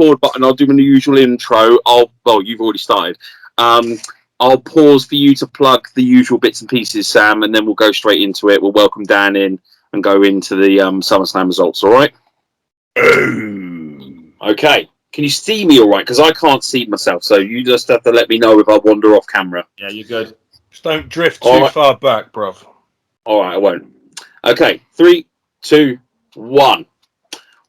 record button, I'll do my usual intro. You've already started. I'll pause for you to plug the usual bits and pieces, Sam, and then we'll go straight into it. We'll welcome Dan in and go into the Summerslam results, all right? Okay. Can you see me all right? Because I can't see myself, so you just have to let me know if I wander off camera. Yeah, you're good. Just don't drift too far back, bruv. All right, I won't. Okay, 3, 2, 1.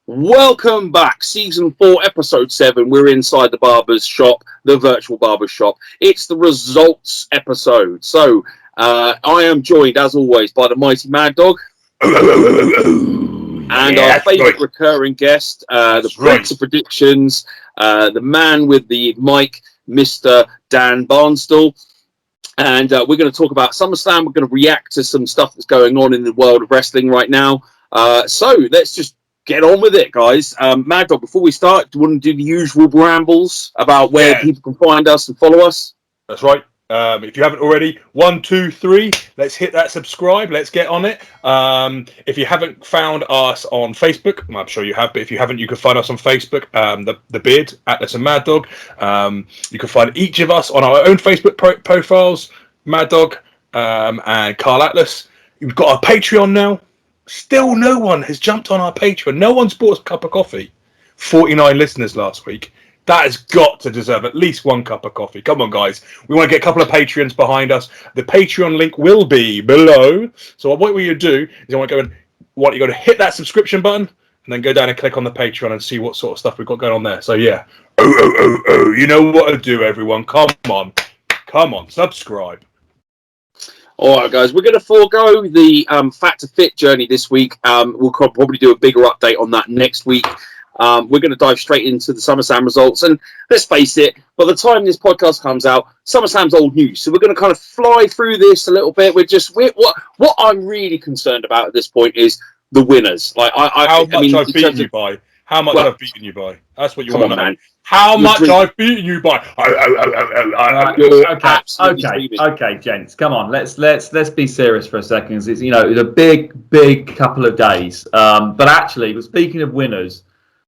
Welcome back, Season 4, Episode 7. We're inside the Barbers shop, the virtual Barbers shop. It's the results episode. So, I am joined, as always, by the mighty Mad Dog. And our favourite recurring guest, the Prince of Predictions, the man with the mic, Mr. Dan Barnstall. And we're going to talk about SummerSlam. We're going to react to some stuff that's going on in the world of wrestling right now. So let's just get on with it, guys. Mad Dog, before we start, do you want to do the usual rambles about where people can find us and follow us? That's right. If you haven't already, 1, 2, 3, let's hit that subscribe. Let's get on it. If you haven't found us on Facebook, I'm sure you have, but if you haven't, you can find us on Facebook, the Beard, Atlas and Mad Dog. You can find each of us on our own Facebook profiles, Mad Dog and Carl Atlas. We've got our Patreon now. Still no one has jumped on our Patreon. No one's bought us a cup of coffee. 49 listeners last week. That has got to deserve at least one cup of coffee. Come on, guys. We want to get a couple of Patreons behind us. The Patreon link will be below. So what you do is you got to hit that subscription button and then go down and click on the Patreon and see what sort of stuff we've got going on there. So, yeah. You know what to do, everyone. Come on. Subscribe. All right, guys. We're going to forego the Fat to Fit journey this week. We'll probably do a bigger update on that next week. We're going to dive straight into the SummerSlam results. And let's face it, by the time this podcast comes out, SummerSlam's old news. So we're going to kind of fly through this a little bit. What I'm really concerned about at this point is the winners. Like How much I've beaten you by. That's what you want to know. Man. How much I've beaten you by. Okay, gents, come on. Let's be serious for a second. It's a big couple of days. But actually, speaking of winners,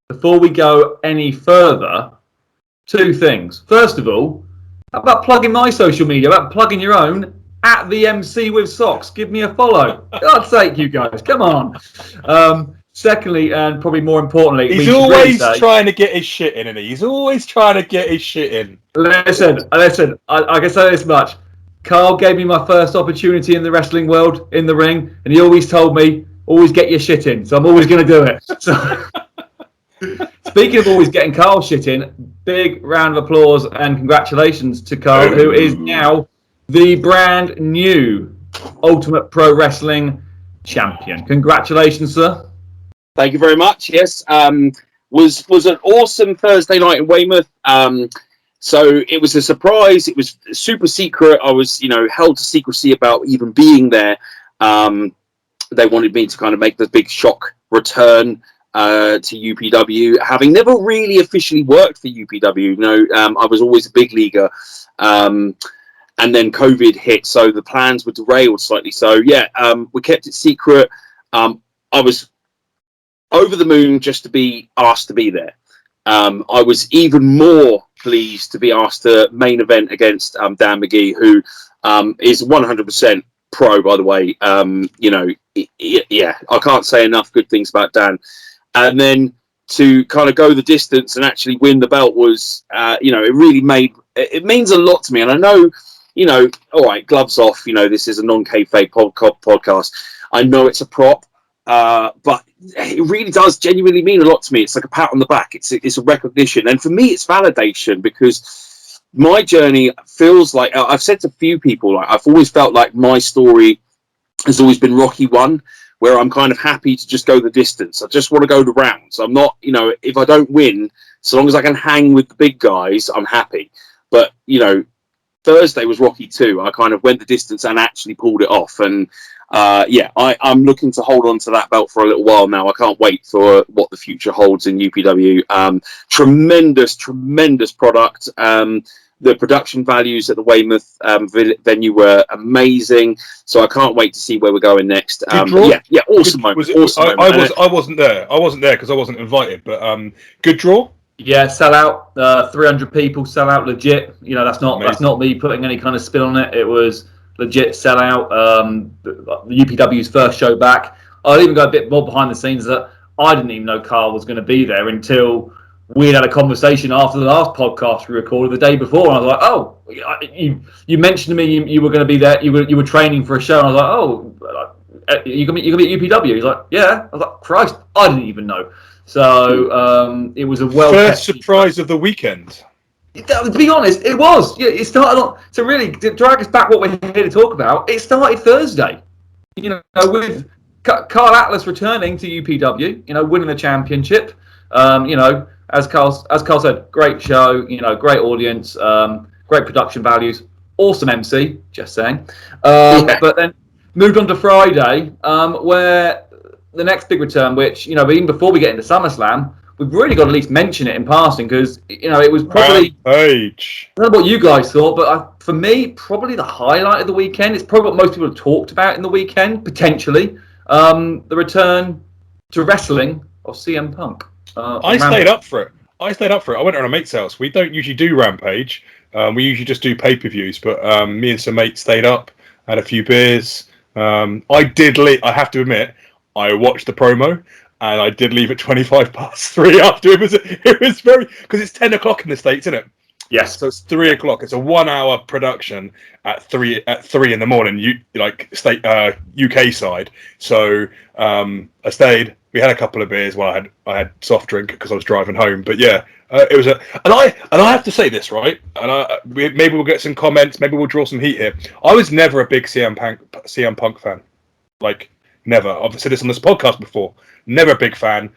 before we go any further, 2 things. First of all, how about plugging my social media? How about plugging your own at the MC with Socks? Give me a follow. God's sake, you guys, come on. Secondly, and probably more importantly, he's always trying to get his shit in, and he's always trying to get his shit in. Listen. I can say this much. Carl gave me my first opportunity in the wrestling world in the ring, and he always told me, always get your shit in. So I'm always going to do it. So. Speaking of always getting Carl shit in, big round of applause and congratulations to Carl, who is now the brand new Ultimate Pro Wrestling champion. Congratulations, sir. Thank you very much. Yes, was an awesome Thursday night in Weymouth. So it was a surprise. It was super secret. I was, held to secrecy about even being there. They wanted me to kind of make the big shock return to UPW, having never really officially worked for UPW. I was always a big leaguer, and then COVID hit, so the plans were derailed slightly. So yeah, we kept it secret. I was over the moon just to be asked to be there. I was even more pleased to be asked to main event against Dan McGee, who is 100% pro, by the way. I can't say enough good things about Dan. And then to kind of go the distance and actually win the belt was, it really it means a lot to me. And I know, all right, gloves off, this is a non-kayfabe podcast. I know it's a prop, but it really does genuinely mean a lot to me. It's like a pat on the back. It's a recognition. And for me, it's validation, because my journey feels like, I've said to a few people, like I've always felt like my story has always been Rocky 1. Where I'm kind of happy to just go the distance. I just want to go the rounds. I'm not, if I don't win, so long as I can hang with the big guys, I'm happy. But, Thursday was Rocky 2. I kind of went the distance and actually pulled it off. And, I'm looking to hold on to that belt for a little while now. I can't wait for what the future holds in UPW. Tremendous product. The production values at the Weymouth venue were amazing, so I can't wait to see where we're going next. Awesome moment. I wasn't there. I wasn't there because I wasn't invited. But good draw. Yeah, sell out. 300 people, sell out legit. You know, that's Amazing. not me putting any kind of spin on it. It was legit sell out. The UPW's first show back. I'll even go a bit more behind the scenes that I didn't even know Carl was going to be there until we had a conversation after the last podcast we recorded the day before. And I was like, oh, you mentioned to me you were going to be there. You were training for a show. And I was like, oh, you gonna be at UPW? He's like, yeah. I was like, Christ, I didn't even know. So it was a first surprise of the weekend. To be honest, it was. Yeah, it started on to really drag us back what we're here to talk about. It started Thursday, you know, with Carl Atlas returning to UPW, you know, winning the championship. You know, as Carl said, great show, you know, great audience, great production values, awesome MC. Just saying. But then moved on to Friday, where the next big return, which, you know, even before we get into SummerSlam, we've really got to at least mention it in passing because, you know, it was probably... Rampage. I don't know what you guys thought, but for me, probably the highlight of the weekend. It's probably what most people have talked about in the weekend, potentially. The return to wrestling of CM Punk. I stayed up for it. I went around a mate's house. We don't usually do Rampage. We usually just do pay-per-views, but me and some mates stayed up, had a few beers. I did leave, I have to admit, I watched the promo, and I did leave at 3:25 after. It was very, because it's 10 o'clock in the States, isn't it? Yes. So it's 3 o'clock. It's a 1 hour production at three in the morning, UK side. So I stayed. We had a couple of beers. Well, I had soft drink because I was driving home. But yeah, it was and I have to say this, right? And maybe we'll get some comments. Maybe we'll draw some heat here. I was never a big CM Punk fan. Like, never. I've said this on this podcast before. Never a big fan.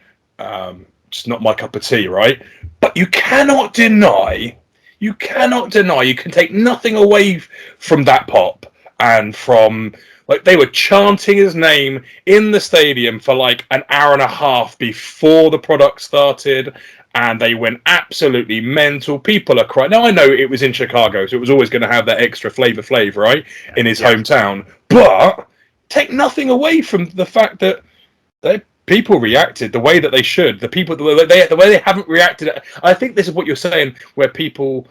Just not my cup of tea, right? But you cannot deny. You can take nothing away from that pop and from, like, they were chanting his name in the stadium for like an hour and a half before the product started, and they went absolutely mental. People are crying. Now, I know it was in Chicago, so it was always going to have that extra flavor, right, in his hometown. But take nothing away from the fact that people reacted the way that they should. The way they haven't reacted. I think this is what you're saying, where people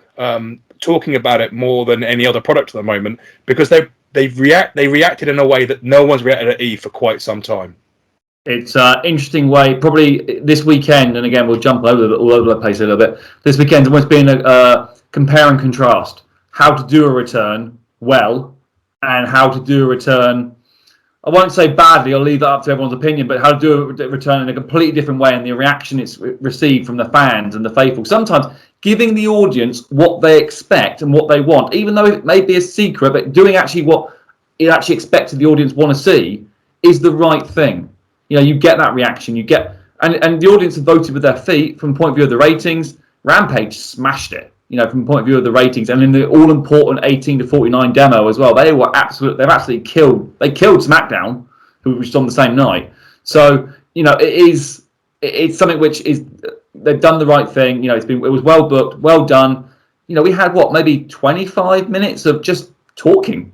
talking about it more than any other product at the moment, because they reacted in a way that no one's reacted at E for quite some time. It's an interesting way. Probably this weekend, and again we'll jump all over the place a little bit. This weekend's almost been a compare and contrast. How to do a return well, and how to do a return, I won't say badly, I'll leave that up to everyone's opinion, but how to do a return in a completely different way, and the reaction it's received from the fans and the faithful. Sometimes giving the audience what they expect and what they want, even though it may be a secret, but doing actually what it actually expected the audience want to see is the right thing. You know, you get that reaction, and the audience have voted with their feet from the point of view of the ratings. Rampage smashed it. You know, from the point of view of the ratings, and in the all-important 18 to 49 demo as well, they've absolutely killed SmackDown, who was on the same night. So, you know, it's something which is, they've done the right thing. You know, it was well booked, well done. You know, we had maybe 25 minutes of just talking.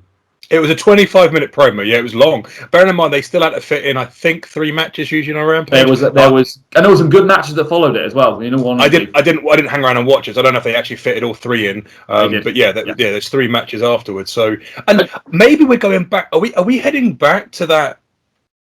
It was a 25-minute promo. Yeah, it was long. Bearing in mind, they still had to fit in, I think, 3 matches usually on Rampage. There was some good matches that followed it as well. You know, I didn't hang around and watch it. So I don't know if they actually fitted all 3 in. But yeah, there's 3 matches afterwards. So, and maybe we're going back. Are we heading back to that,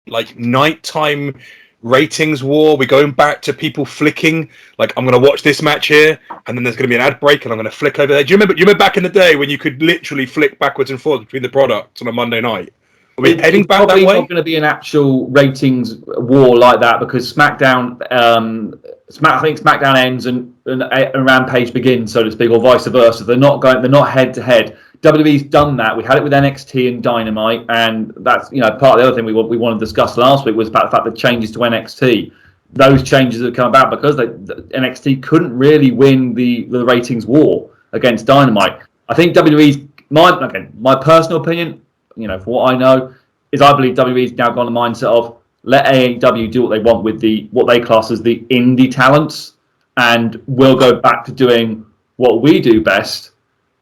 like, nighttime ratings war? We're going back to people flicking, like, I'm going to watch this match here, and then there's going to be an ad break, and I'm going to flick over there. Do you remember back in the day when you could literally flick backwards and forwards between the products on a Monday night? Are we heading back that way? It's probably not going to be an actual ratings war like that, because SmackDown, I think SmackDown ends and Rampage begins, so to speak, or vice versa. They're not head to head. WWE's done that. We had it with NXT and Dynamite, and that's, you know, part of the other thing we wanted to discuss last week was about the fact that changes to NXT. Those changes have come about because NXT couldn't really win the ratings war against Dynamite. I think WWE's, my personal opinion, you know, for what I know, is I believe WWE's now gone the mindset of let AEW do what they want with what they class as the indie talents, and we'll go back to doing what we do best,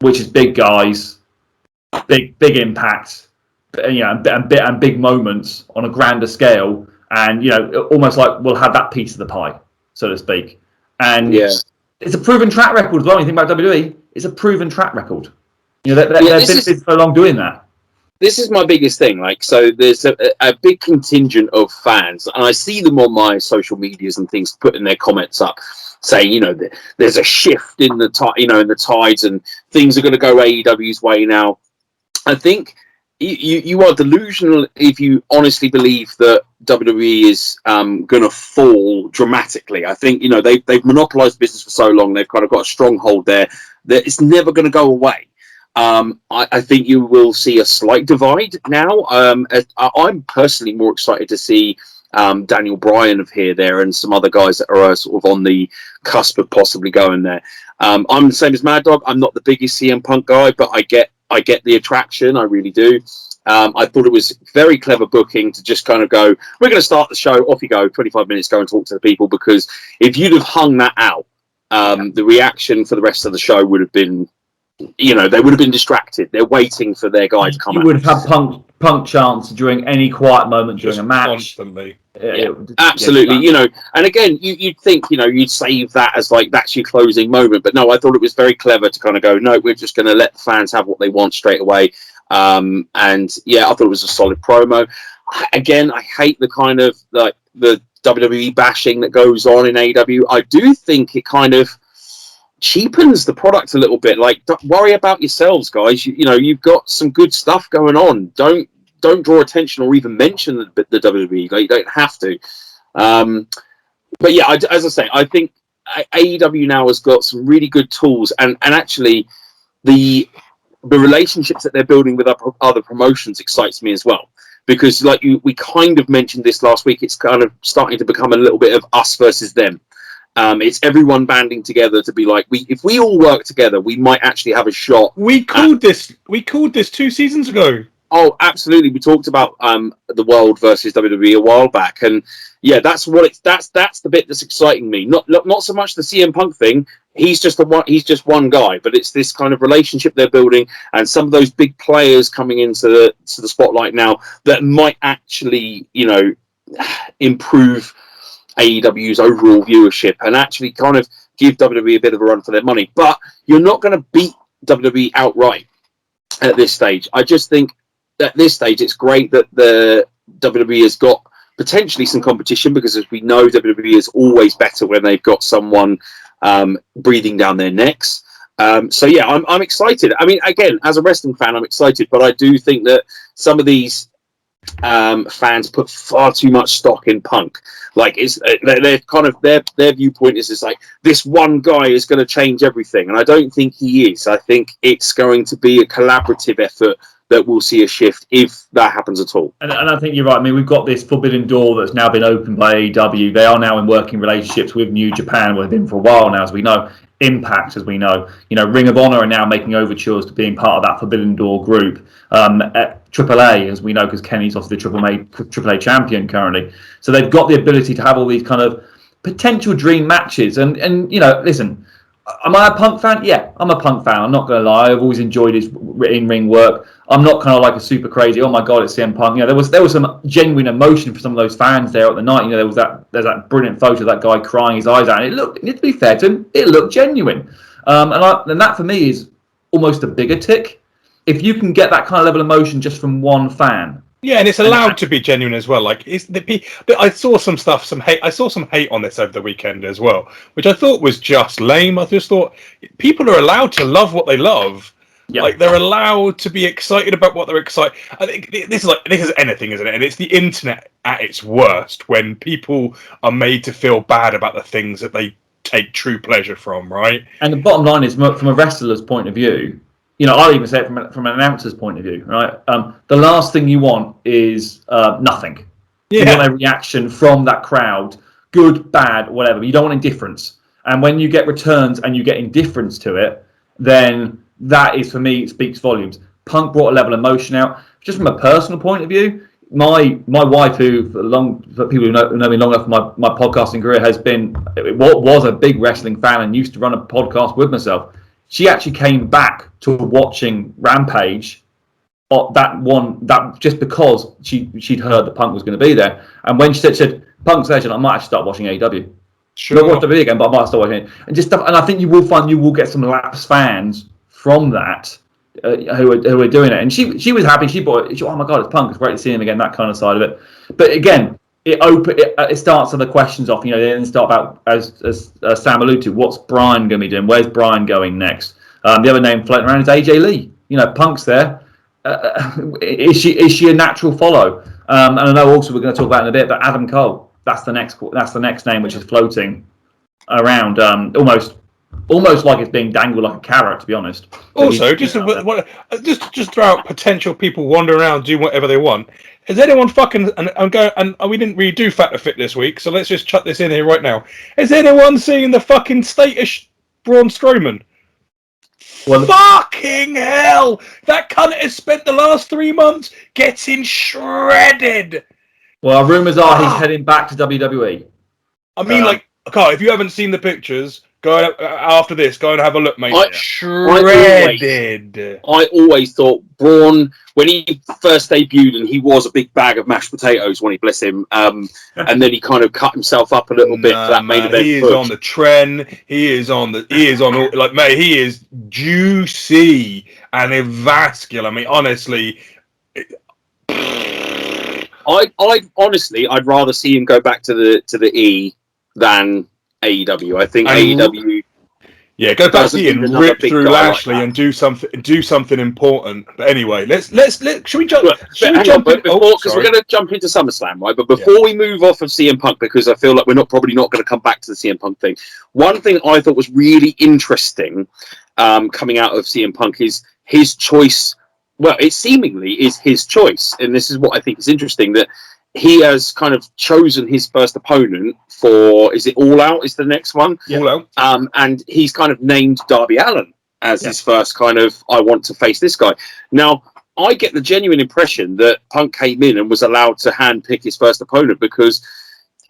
which is big guys, big impact, you know, and big moments on a grander scale, and, you know, almost like we'll have that piece of the pie, so to speak. And it's a proven track record as well. When you think about WWE, it's a proven track record. You know, they've been so long doing that. This is my biggest thing. Like, so there's a big contingent of fans, and I see them on my social medias and things putting their comments up, saying, you know, there's a shift in the in the tides, and things are going to go AEW's way now. I think you are delusional if you honestly believe that WWE is going to fall dramatically. I think, you know, they've monopolized business for so long. They've kind of got a stronghold there that it's never going to go away. I think you will see a slight divide now. I'm personally more excited to see Daniel Bryan of Here, There, and some other guys that are sort of on the cusp of possibly going there. I'm the same as Mad Dog. I'm not the biggest CM Punk guy, but I get the attraction. I really do. I thought it was very clever booking to just kind of go, we're going to start the show, off you go, 25 minutes, go and talk to the people, because if you'd have hung that out, the reaction for the rest of the show would have been, you know, they would have been distracted. They're waiting for their guy to come out. You would have had Punk chants during any quiet moment during a match. Constantly. Absolutely. You know, and again, you'd think, you know, you'd save that as like, that's your closing moment. But no, I thought it was very clever to kind of go, no, we're just going to let the fans have what they want straight away. And yeah, I thought it was a solid promo. Again, I hate the kind of like the WWE bashing that goes on in AEW. I do think it kind of cheapens the product a little bit. Like, don't worry about yourselves, guys. You know, you've got some good stuff going on. Don't draw attention or even mention the WWE. Like, you don't have to. But yeah, as I say, I think AEW now has got some really good tools, and actually the relationships that they're building with other promotions excites me as well. Because like we kind of mentioned this last week, it's kind of starting to become a little bit of us versus them. It's everyone banding together to be like, if we all work together, we might actually have a shot. We called this 2 seasons ago. Oh, absolutely. We talked about the World versus WWE a while back, and yeah, that's the bit that's exciting me. Not so much the CM Punk thing. He's just one guy, but it's this kind of relationship they're building, and some of those big players coming into the spotlight now that might actually, you know, improve AEW's overall viewership and actually kind of give WWE a bit of a run for their money. But you're not going to beat WWE outright at this stage. I just think at this stage it's great that the WWE has got potentially some competition, because as we know, WWE is always better when they've got someone breathing down their necks. So yeah, I'm excited. I mean, again, as a wrestling fan, I'm excited, but I do think that some of these fans put far too much stock in Punk. Like, it's they're kind of their viewpoint is like, this one guy is going to change everything, and I don't think he is. I think it's going to be a collaborative effort that we'll see a shift, if that happens at all. And I think you're right. I mean, we've got this forbidden door that's now been opened by AEW. They are now in working relationships with New Japan, where they've been for a while now, as we know. Impact, as we know. You know, Ring of Honor are now making overtures to being part of that forbidden door group. At AAA, as we know, because Kenny's obviously the AAA champion currently. So they've got the ability to have all these kind of potential dream matches. And you know, listen, am I a Punk fan? Yeah, I'm a Punk fan. I'm not going to lie. I've always enjoyed his in-ring work. I'm not kind of like a super crazy, oh my God, it's CM Punk. You know, there was some genuine emotion for some of those fans there at the night. You know, there's that brilliant photo of that guy crying his eyes out. And to be fair to him, it looked genuine. And that for me is almost a bigger tick. If you can get that kind of level of emotion just from one fan. Yeah, and it's allowed to be genuine as well. Like, I saw some hate. I saw some hate on this over the weekend as well, which I thought was just lame. I just thought people are allowed to love what they love. Yep. Like, they're allowed to be excited about what they're excited. I think this is anything, isn't it? And it's the internet at its worst, when people are made to feel bad about the things that they take true pleasure from, right? And the bottom line is, from a wrestler's point of view, you know, I'll even say it from an announcer's point of view, right? The last thing you want is nothing. Yeah. You want a reaction from that crowd, good, bad, whatever. You don't want indifference. And when you get returns and you get indifference to it, then that is, for me, it speaks volumes. Punk brought a level of emotion out. Just from a personal point of view, my wife, for people who know me long enough for my podcasting career, was a big wrestling fan and used to run a podcast with myself. She actually came back to watching Rampage, that just because she'd heard that Punk was going to be there. And when she said Punk's legend, I might actually start watching AEW. Sure. Not watch WWE again, but I might start watching it. And just stuff. And I think you will get some lapsed fans from that who are doing it. And she was happy. She bought it. Oh my god, it's Punk. It's great to see him again. That kind of side of it. But again, it starts the questions off. Then start about as Sam alluded to. What's Brian going to be doing? Where's Brian going next? The other name floating around is AJ Lee. Punk's there. Is she a natural follow? And I know also we're going to talk about in a bit, but Adam Cole. That's the next name which is floating around, almost like it's being dangled like a carrot. To be honest. Also, just throw out potential people wandering around doing whatever they want. Has anyone fucking and we didn't really do Factor Fit this week, so let's just chuck this in here right now. Has anyone seen the fucking status Braun Strowman? Well, fucking hell! That cunt has spent the last 3 months getting shredded. Well, rumours are he's heading back to WWE. I mean, Carl, if you haven't seen the pictures, go after this. Go and have a look, mate. Shredded. I always thought Braun, when he first debuted, and he was a big bag of mashed potatoes when he, bless him, and then he kind of cut himself up a little bit for that main event. He is on the trend. He is on mate. He is juicy and vascular. I mean, honestly. I honestly, I'd rather see him go back to the E than AEW. I think AEW. Yeah, go back to E and rip through Lashley and do something important. But anyway, should we jump? Because we're going to jump into SummerSlam, right? But before we move off of CM Punk, because I feel like we're probably not going to come back to the CM Punk thing. One thing I thought was really interesting coming out of CM Punk is his choice. Well, it seemingly is his choice, and this is what I think is interesting, that he has kind of chosen his first opponent for, is it All Out is the next one? Yeah. All Out. And he's kind of named Darby Allin as his first kind of, I want to face this guy. Now, I get the genuine impression that Punk came in and was allowed to handpick his first opponent, because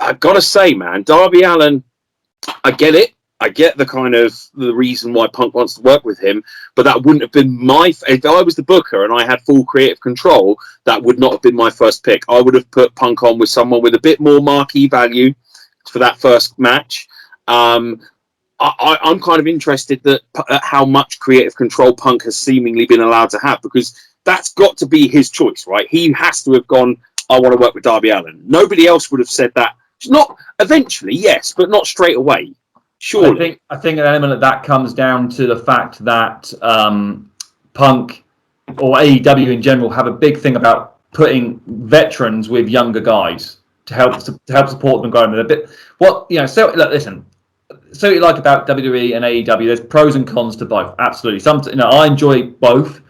I've got to say, man, Darby Allin, I get it. I get the reason why Punk wants to work with him, but that wouldn't have been if I was the booker and I had full creative control, that would not have been my first pick. I would have put Punk on with someone with a bit more marquee value for that first match. I'm kind of interested at how much creative control Punk has seemingly been allowed to have, because that's got to be his choice, right? He has to have gone, I want to work with Darby Allin. Nobody else would have said that. Not eventually, yes, but not straight away. Surely. I think an element of that comes down to the fact that Punk or AEW in general have a big thing about putting veterans with younger guys to help support them growing. Listen. So you like about WWE and AEW, there's pros and cons to both. Absolutely. I enjoy both.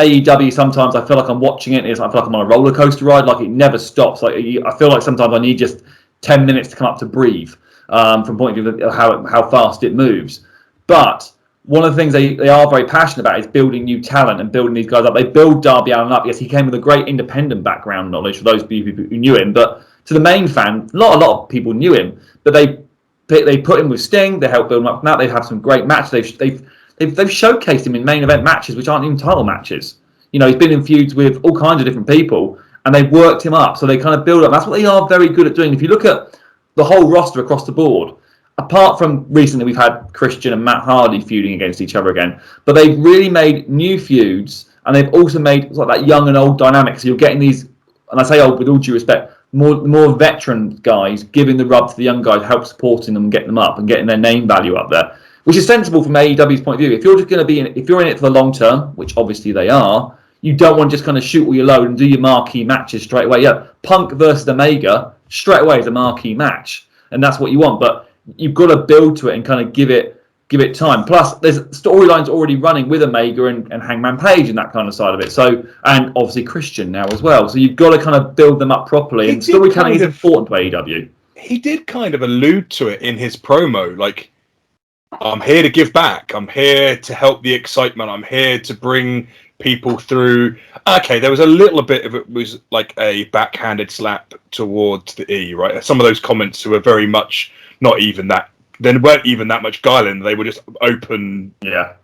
AEW, sometimes I feel like I'm watching it. I feel like I'm on a roller coaster ride. Like it never stops. Like I feel like sometimes I need just 10 minutes to come up to breathe. From point of view of how fast it moves. But one of the things they are very passionate about is building new talent and building these guys up. They build Darby Allin up. Yes, he came with a great independent background knowledge for those people who knew him. But to the main fan, not a lot of people knew him. But they put him with Sting. They helped build him up from that. They've had some great matches. They've showcased him in main event matches, which aren't even title matches. He's been in feuds with all kinds of different people, and they've worked him up. So they kind of build up. That's what they are very good at doing. If you look at the whole roster across the board, apart from recently we've had Christian and Matt Hardy feuding against each other again, but they've really made new feuds, and they've also made like that young and old dynamic. So you're getting these, and I say old with all due respect, more veteran guys giving the rub to the young guys, help supporting them and getting them up and getting their name value up there, which is sensible from AEW's point of view. If you're just going to if you're in it for the long term, which obviously they are, you don't want to just kind of shoot all your load and do your marquee matches straight away. Yeah, Punk versus Omega straight away is a marquee match, and that's what you want. But you've got to build to it and kind of give it time. Plus, there's storylines already running with Omega and Hangman Page and that kind of side of it. So, and obviously Christian now as well. So you've got to kind of build them up properly. And storytelling is important to AEW. He did kind of allude to it in his promo, like, I'm here to give back. I'm here to help the excitement. I'm here to bring people through. Okay, there was a little bit of it was like a backhanded slap towards the E, right? Some of those comments were very much not even that. They weren't even that much guiling. They were just open. Yeah.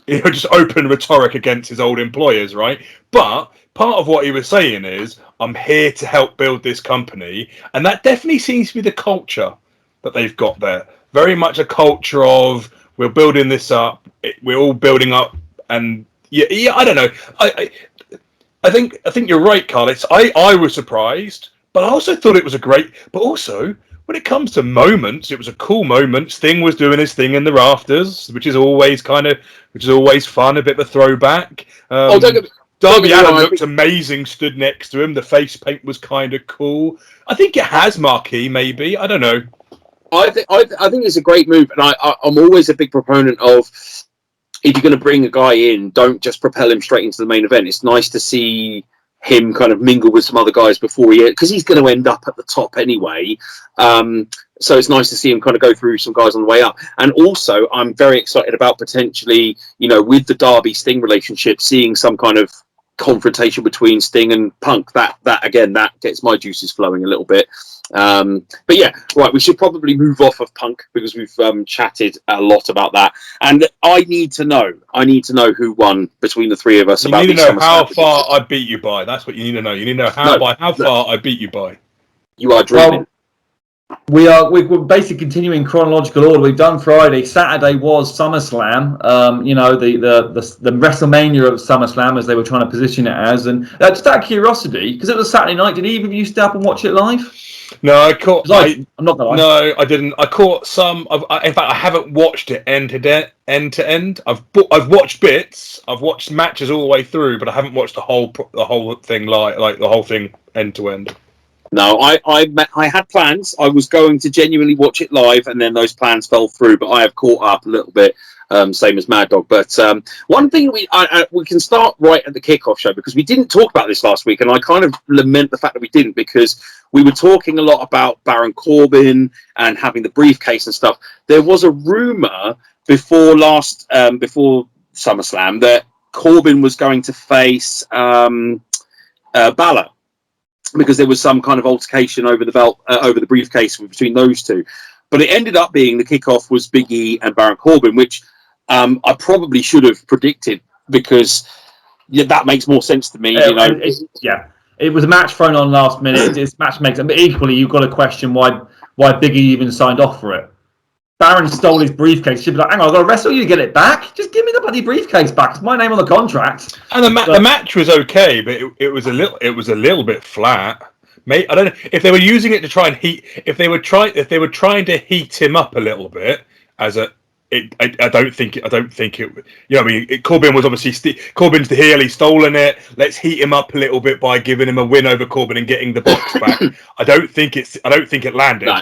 Just open rhetoric against his old employers, right? But part of what he was saying is, I'm here to help build this company. And that definitely seems to be the culture that they've got there. Very much a culture of we're building this up, we're all building up, and yeah, I don't know. I think you're right, Carl. I was surprised, but I also thought it was a great. But also, when it comes to moments, it was a cool moment. Sting was doing his thing in the rafters, which is always fun, a bit of a throwback. Darby Allin looked amazing, stood next to him. The face paint was kind of cool. I think it has marquee, maybe. I don't know. I think it's a great move, and I'm always a big proponent of, if you're going to bring a guy in, don't just propel him straight into the main event. It's nice to see him kind of mingle with some other guys before because he's going to end up at the top anyway. So it's nice to see him kind of go through some guys on the way up. And also, I'm very excited about potentially, with the Darby Sting relationship, seeing some kind of confrontation between Sting and Punk. That gets my juices flowing a little bit. But yeah, right, we should probably move off of Punk because we've chatted a lot about that, and I need to know who won between the three of us. You need to know how far I beat you by. That's what you need to know. You need to know how far I beat you by. You are dreaming. Well, we're basically continuing chronological order. We've done Friday. Saturday was SummerSlam. The WrestleMania of SummerSlam, as they were trying to position it as. And just out of curiosity, because it was Saturday night, did either of you stay up and watch it live? No, I'm not gonna lie. No, I didn't. I caught some. In fact, I haven't watched it end to end. I've watched bits. I've watched matches all the way through, but I haven't watched the whole thing like the whole thing end to end. No, I had plans. I was going to genuinely watch it live, and then those plans fell through. But I have caught up a little bit, same as Mad Dog. But one thing we can start right at the kickoff show, because we didn't talk about this last week, and I kind of lament the fact that we didn't, because we were talking a lot about Baron Corbin and having the briefcase and stuff. There was a rumor before SummerSlam that Corbin was going to face Balor, because there was some kind of altercation over the belt, over the briefcase between those two. But it ended up being the kickoff was Big E and Baron Corbin, which I probably should have predicted, because that makes more sense to me. It was a match thrown on last minute. This match makes it, but equally you've got to question why Big E even signed off for it. Baron stole his briefcase. She'd be like, hang on, I've got to wrestle you to get it back. Just give me the bloody briefcase back. It's my name on the contract. And the match was okay, but it was a little bit flat. Mate, I don't know if they were using it to try and if they were trying to heat him up a little bit as a. I don't think it. Corbin was obviously Corbin's the heel. He's stolen it. Let's heat him up a little bit by giving him a win over Corbin and getting the box back. I don't think it landed. No.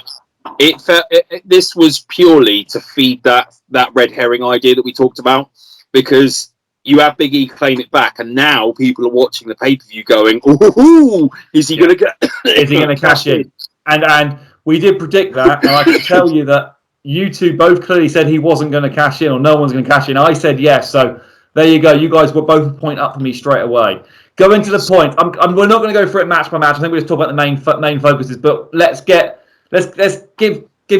This was purely to feed that red herring idea that we talked about, because you have Big E playing it back, and now people are watching the pay-per-view going, "Ooh, is he going to get? Is he going to cash in?" And we did predict that, and I can tell you that you two both clearly said he wasn't going to cash in, or no one's going to cash in. I said yes, so there you go. You guys were both a point up for me straight away. Going to the point, we're not going to go through it match by match. I think we'll just talk about the main focuses, but let's give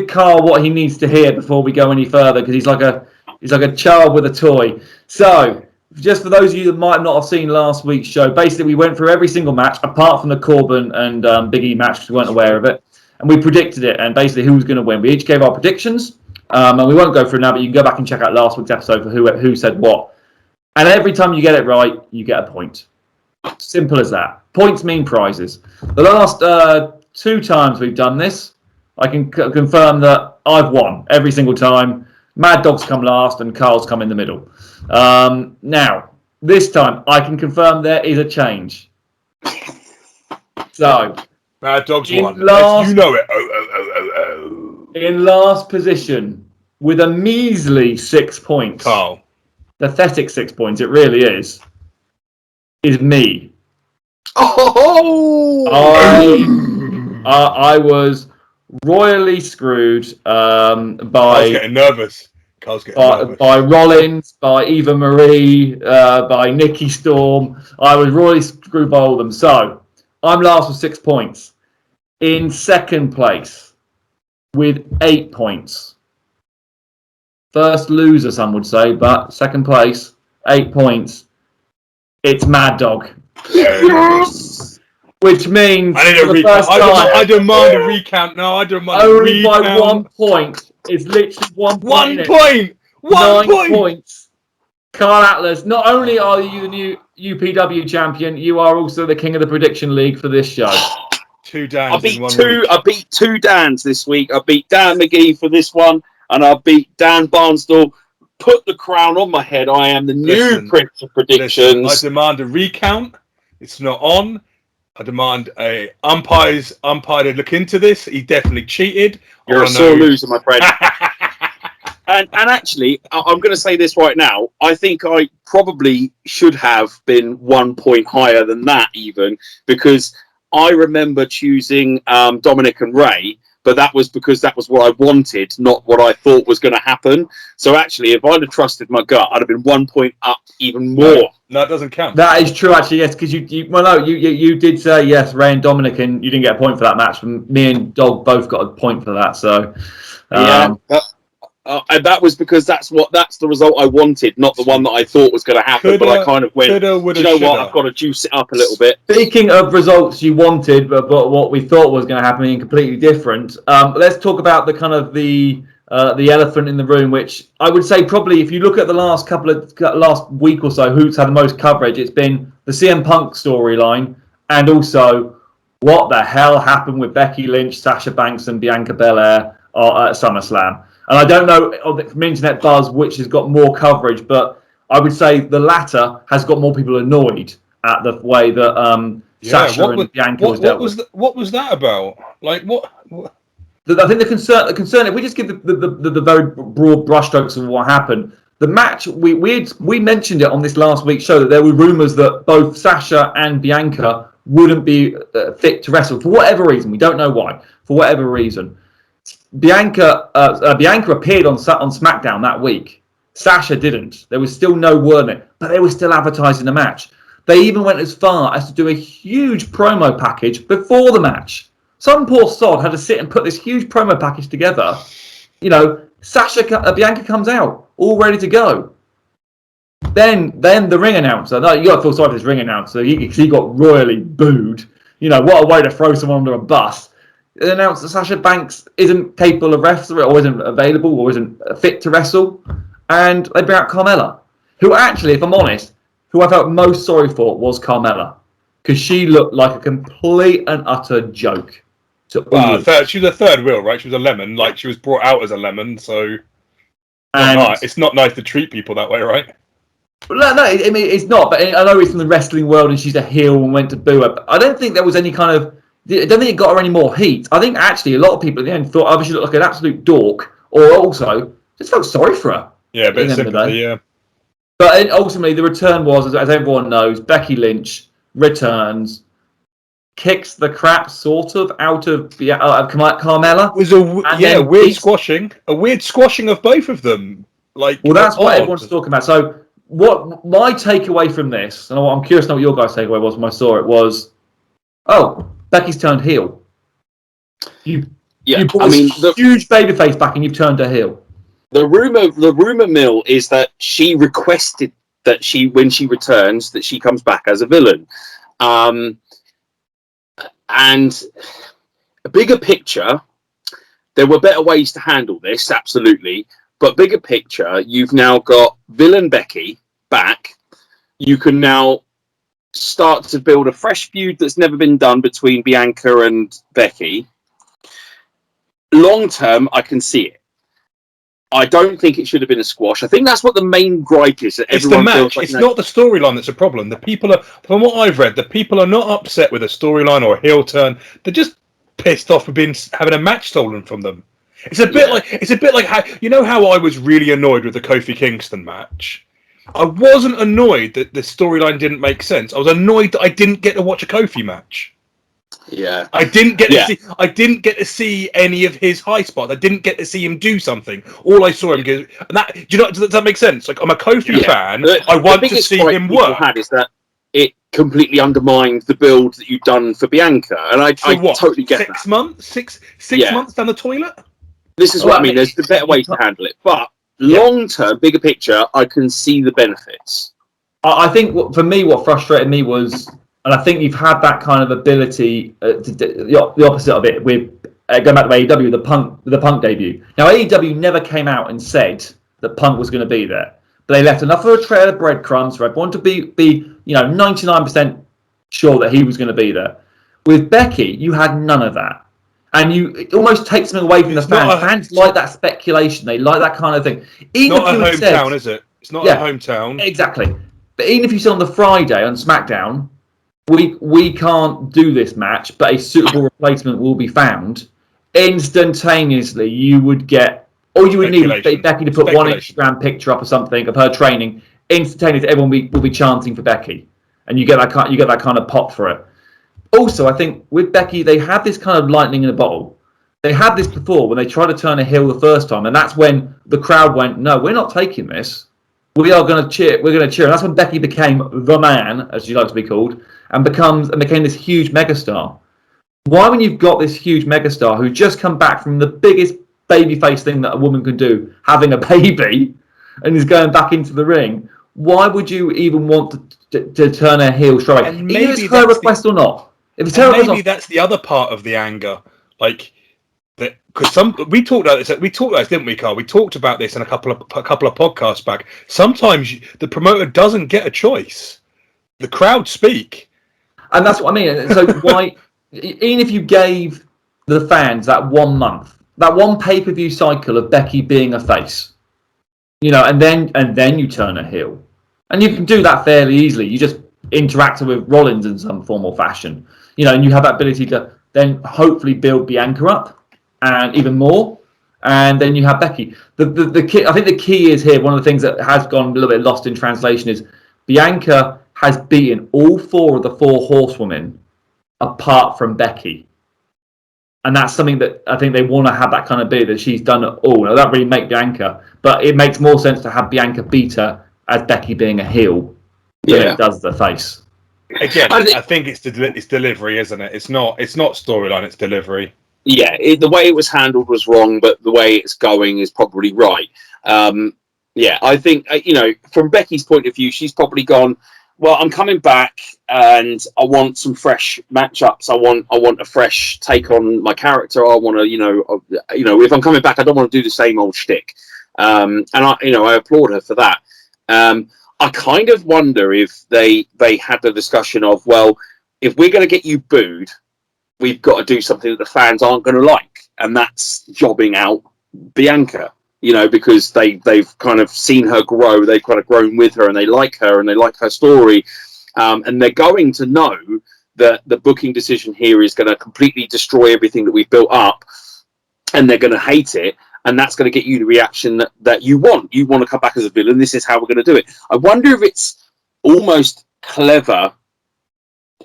Carl what he needs to hear before we go any further, because he's like a child with a toy. So, just for those of you that might not have seen last week's show, basically we went through every single match apart from the Corbin and Big E match, because we weren't aware of it, and we predicted it and basically who was going to win. We each gave our predictions, and we won't go through now, but you can go back and check out last week's episode for who said what. And every time you get it right, you get a point. Simple as that. Points mean prizes. The last 2 times we've done this, I can confirm that I've won every single time. Mad Dog's come last and Carl's come in the middle. Now, this time I can confirm there is a change. So, Mad Dog's won. You know it. In last position with a measly 6 points. Carl. Pathetic 6 points, it really is me. Oh! I was royally screwed by... Carl's getting nervous. By Rollins, by Eva Marie, by Nikki Storm. I was royally screwed by all of them. So, I'm last with 6 points. In second place with 8 points. First loser, some would say, but second place, 8 points. It's Mad Dog. Yes! Which means I need a recount. I demand a recount. No, I demand only a recount. by 1 point. It's literally 1 point. 1 point. 1 9 point. points. Carl Atlas, not only are you the new UPW champion, you are also the king of the prediction league for this show. 2 Dans I beat in 1 two. week. I beat 2 Dans this week. I beat Dan McGee for this one, and I beat Dan Barnsdall. Put the crown on my head. I am the new Prince of Predictions. Listen, I demand a recount. It's not on. I demand a umpire to look into this. He definitely cheated. You're a sore loser, my friend. And actually, I'm going to say this right now. I think I probably should have been 1 point higher than that, even, because I remember choosing Dominic and Ray, but that was because that was what I wanted, not what I thought was going to happen. So actually, if I'd have trusted my gut, I'd have been 1 point up even more. No, it doesn't count. That is true, actually, yes, because you did say yes, Ray and Dominic, and you didn't get a point for that match. Me and Dog both got a point for that. So and that was because that's the result I wanted, not the one that I thought was going to happen. But I kind of went, what? I've got to juice it up a little bit. Speaking of results you wanted, but what we thought was going to happen being completely different. Let's talk about the kind of the elephant in the room, which I would say probably if you look at the last week or so, who's had the most coverage, it's been the CM Punk storyline, and also what the hell happened with Becky Lynch, Sasha Banks, and Bianca Belair at SummerSlam. And I don't know from internet buzz which has got more coverage, but I would say the latter has got more people annoyed at the way that Sasha and Bianca was dealt with. What was that about? Like what? I think the concern. If we just give the very broad brushstrokes of what happened, the match we mentioned it on this last week's show that there were rumours that both Sasha and Bianca wouldn't be fit to wrestle for whatever reason. We don't know why. For whatever reason. Bianca appeared on SmackDown that week. Sasha didn't. There was still no word on it, but they were still advertising the match. They even went as far as to do a huge promo package before the match. Some poor sod had to sit and put this huge promo package together. You know, Bianca comes out all ready to go. Then the ring announcer. No, you got to feel sorry for this ring announcer. He got royally booed. You know, what a way to throw someone under a bus. It announced that Sasha Banks isn't capable of wrestling or isn't available or isn't fit to wrestle. And they bring out Carmella, who actually, if I'm honest, who I felt most sorry for was Carmella. Because she looked like a complete and utter joke. She was a third wheel, right? She was a lemon. Like, she was brought out as a lemon, so... it's not nice to treat people that way, right? No, I mean, it's not. But I know it's from the wrestling world and she's a heel and went to boo her. But I don't think there was any kind of... I don't think it got her any more heat. I think actually a lot of people at the end thought either she looked like an absolute dork or also just felt sorry for her. Yeah, a bit of sympathy, yeah. But ultimately the return was, as everyone knows, Becky Lynch returns, kicks the crap sort of out of Carmella. It was a weird squashing. A weird squashing of both of them. Like, well, that's what everyone's talking about. So what my takeaway from this, and I'm curious to know what your guys' takeaway was when I saw it, was, Becky's turned heel. You brought this huge babyface back and you've turned her heel. The rumor mill is that she requested that when she returns, that she comes back as a villain. And a bigger picture, there were better ways to handle this, absolutely. But bigger picture, you've now got villain Becky back. You can now start to build a fresh feud that's never been done between Bianca and Becky. Long term, I can see it. I don't think it should have been a squash. I think that's what the main gripe is. That it's the match. It's not the storyline that's a problem. The people are, from what I've read, the people are not upset with a storyline or a heel turn. They're just pissed off for having a match stolen from them. It's a bit like how how I was really annoyed with the Kofi Kingston match. I wasn't annoyed that the storyline didn't make sense. I was annoyed that I didn't get to watch a Kofi match. Yeah, I didn't get to see. I didn't get to see any of his high spots. I didn't get to see him do something. All I saw him do. And that, does that make sense? Like, I'm a Kofi fan. I want to see him work. Had is that it completely undermined the build that you've done for Bianca, and I totally get 6 months, six months down the toilet. This is what I mean. There's the better way to handle it, but long term, bigger picture, I can see the benefits. I think for me, what frustrated me was And I think you've had that kind of ability, the opposite of it, with going back to AEW, the Punk debut. Now, AEW never came out and said that Punk was going to be there, but they left enough of a trail of breadcrumbs for everyone to be 99% sure that he was going to be there. With Becky, you had none of that. And it almost takes them away from the fans. Fans like that speculation. They like that kind of thing. Even not a hometown, is it? It's not a hometown. Exactly. But even if you said on the Friday on SmackDown, we can't do this match, but a suitable replacement will be found, instantaneously you would get, all you would need is Becky to put one Instagram picture up or something of her training. Instantaneously, everyone will be chanting for Becky, and you get that kind of pop for it. Also, I think with Becky, they had this kind of lightning in a bottle. They had this before when they tried to turn a heel the first time, and that's when the crowd went, "No, we're not taking this. We are going to cheer. We're going to cheer." And that's when Becky became the man, as she likes to be called, and became this huge megastar. Why, when you've got this huge megastar who's just come back from the biggest babyface thing that a woman can do, having a baby, and is going back into the ring, why would you even want to turn her heel straight away? Even if it's her request or not. If it's her maybe that's the other part of the anger, like that, because we talked about this. We talked about this, didn't we, Carl? We talked about this in a couple of podcasts back. Sometimes the promoter doesn't get a choice; the crowd speak, and that's what I mean. So why, even if you gave the fans that 1 month, that one pay-per-view cycle of Becky being a face, and then you turn a heel, and you can do that fairly easily. You just interact with Rollins in some form or fashion. And you have that ability to then hopefully build Bianca up and even more, and then you have Becky. The key, I think the key is here, one of the things that has gone a little bit lost in translation is Bianca has beaten all 4 of the 4 horsewomen apart from Becky. And that's something that I think they want to have that kind of ability that she's done it all. Now, that really make Bianca, but it makes more sense to have Bianca beat her as Becky being a heel than it does the face. Again, I think it's delivery, isn't it? It's not storyline, it's delivery. Yeah, the way it was handled was wrong, but the way it's going is probably right. I think, from Becky's point of view, she's probably gone, well, I'm coming back and I want some fresh matchups. I want a fresh take on my character. I want to, if I'm coming back, I don't want to do the same old shtick. And I applaud her for that. I kind of wonder if they had the discussion of, well, if we're going to get you booed, we've got to do something that the fans aren't going to like, and that's jobbing out Bianca. Because they've kind of seen her grow, they've kind of grown with her, and they like her, and they like her story, and they're going to know that the booking decision here is going to completely destroy everything that we've built up, and they're going to hate it. And that's going to get you the reaction that you want. You want to come back as a villain. This is how we're going to do it. I wonder if it's almost clever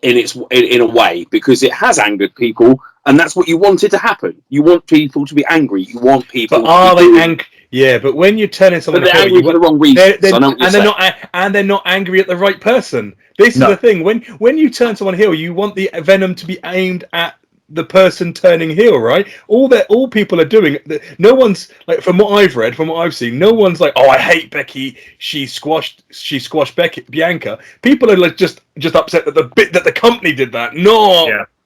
in a way, because it has angered people, and that's what you wanted to happen. You want people to be angry. You want people. But are they angry? Yeah, but when you're telling someone, but they're angry for the wrong reasons. They're not angry at the right person. This is the thing. When you turn someone heel, you want the venom to be aimed at the person turning heel, right? All people are doing, no one's like, from what I've read, from what I've seen, no one's like, oh, I hate Becky, she squashed Bianca. People are like just upset that the company did that,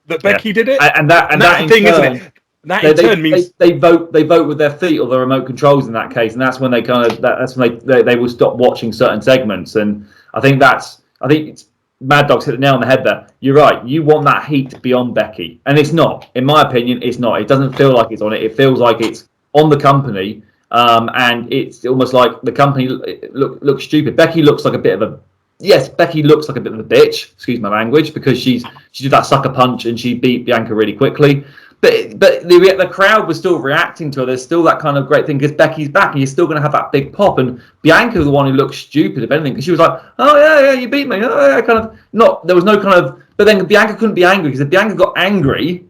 that Becky did it. And that thing, turn, isn't it? That in turn means they vote with their feet or the remote controls in that case, and that's when that's when they will stop watching certain segments. And I think it's Mad Dog's hit the nail on the head there. You're right. You want that heat to be on Becky, and it's not. In my opinion, it's not. It doesn't feel like it's on it. It feels like it's on the company, and it's almost like the company looks stupid. Becky looks like a bit of a bitch. Excuse my language, because she did that sucker punch and she beat Bianca really quickly. But the crowd was still reacting to her. There's still that kind of great thing because Becky's back, and you're still going to have that big pop. And Bianca was the one who looked stupid, if anything, because she was like, "Oh yeah, you beat me." Oh yeah, kind of not. There was no kind of. But then Bianca couldn't be angry, because if Bianca got angry,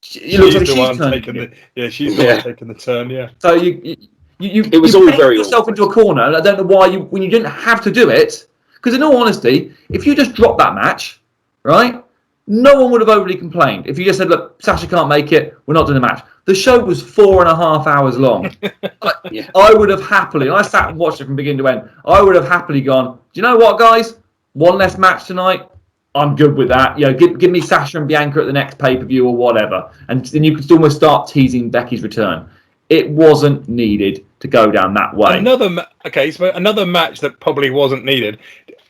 she's the one taking the turn. Yeah. So it was all very yourself into a corner, and I don't know why when you didn't have to do it. Because in all honesty, if you just dropped that match, right? No one would have overly complained. If you just said, look, Sasha can't make it, we're not doing the match. The show was 4.5 hours long. I would have happily, and I sat and watched it from beginning to end, I would have happily gone, do you know what, guys? One less match tonight. I'm good with that. You know, give me Sasha and Bianca at the next pay-per-view or whatever. And then you could almost start teasing Becky's return. It wasn't needed to go down that way. So another match that probably wasn't needed.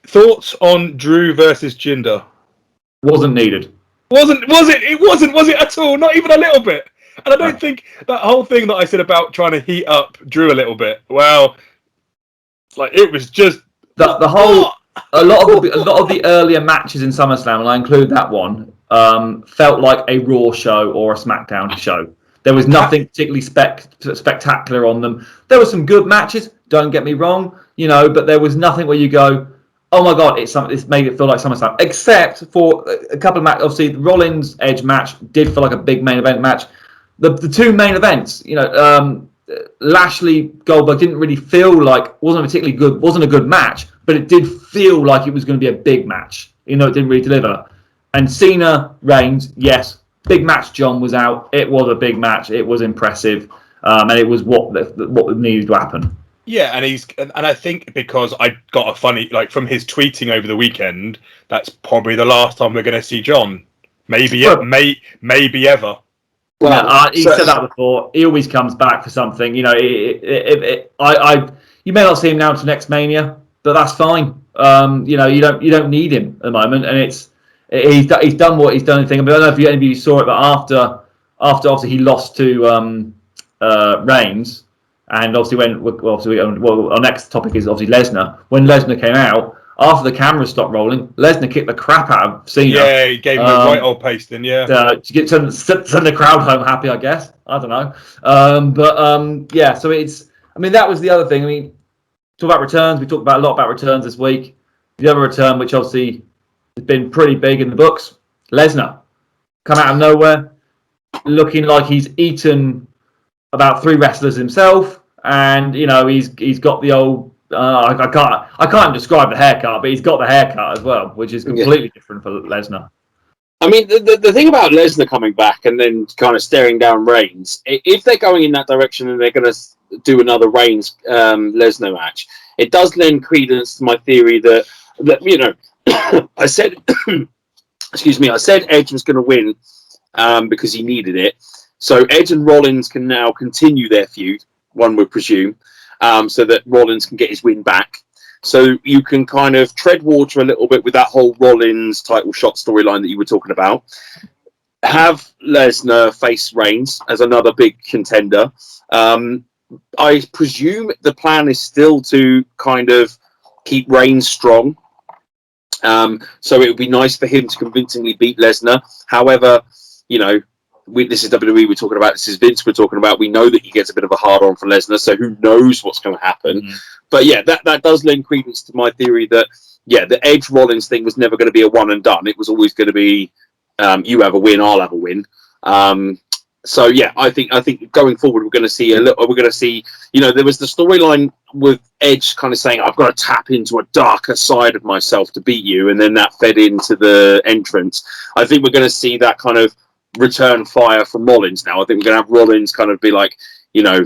Thoughts on Drew versus Jinder? Wasn't needed. Was it at all? Not even a little bit. And I don't think that whole thing that I said about trying to heat up Drew a little bit. Well, like it was just the whole. A lot of the earlier matches in SummerSlam, and I include that one, felt like a Raw show or a SmackDown show. There was nothing particularly spectacular on them. There were some good matches. Don't get me wrong, you know, but there was nothing where you go, "Oh my God, it's made it feel like SummerSlam." Except for a couple of matches. Obviously, the Rollins Edge match did feel like a big main event match. The two main events, you know, Lashley Goldberg didn't really feel like wasn't a good match, but it did feel like it was going to be a big match. You know, it didn't really deliver. And Cena Reigns, yes, big match. John was out. It was a big match. It was impressive, and it was what needed to happen. Yeah, and I think because I got a funny from his tweeting over the weekend, that's probably the last time we're going to see John. Maybe ever. Well, he said that before. He always comes back for something. You know, you may not see him now to next Mania, but that's fine. You know, you don't need him at the moment, and he's done what he's done. But I don't know if any of you saw it, but after obviously he lost to Reigns, and obviously our next topic is obviously Lesnar. When Lesnar came out, after the camera stopped rolling, Lesnar kicked the crap out of Cena. Yeah, he gave him a right old pasting, yeah. To send the crowd home happy, I guess. I don't know. Yeah, so that was the other thing. I mean, talk about returns. We talked a lot about returns this week. The other return, which obviously has been pretty big in the books, Lesnar. Come out of nowhere, looking like he's eaten about 3 wrestlers himself. And, you know, he's got the old... I can't describe the haircut, but he's got the haircut as well, which is completely different for Lesnar. I mean, the thing about Lesnar coming back and then kind of staring down Reigns, if they're going in that direction and they're going to do another Reigns Lesnar match, it does lend credence to my theory that you know, I said, excuse me, I said Edge was going to win because he needed it. So Edge and Rollins can now continue their feud, one would presume. So that Rollins can get his win back. So you can kind of tread water a little bit with that whole Rollins title shot storyline that you were talking about. Have Lesnar face Reigns as another big contender. I presume the plan is still to kind of keep Reigns strong. So it would be nice for him to convincingly beat Lesnar. However, you know, this is WWE we're talking about. This is Vince we're talking about. We know that he gets a bit of a hard-on for Lesnar, so who knows what's going to happen. Mm-hmm. But yeah, that does lend credence to my theory that, yeah, the Edge Rollins thing was never going to be a one and done. It was always going to be, you have a win, I'll have a win. So yeah, I think going forward we're going to see you know, there was the storyline with Edge kind of saying, I've got to tap into a darker side of myself to beat you, and then that fed into the entrance. I think we're going to see that kind of return fire from Rollins now. I think we're going to have Rollins kind of be like, you know,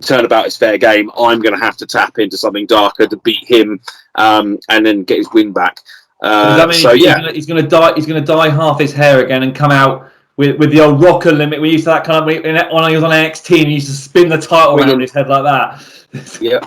turn about his fair game. I'm going to have to tap into something darker to beat him, and then get his win back. So yeah, he's going to dye. He's going to dye half his hair again and come out with the old rocker limit. We used to that kind of when he was on NXT and he used to spin the title around his head like that. Yeah,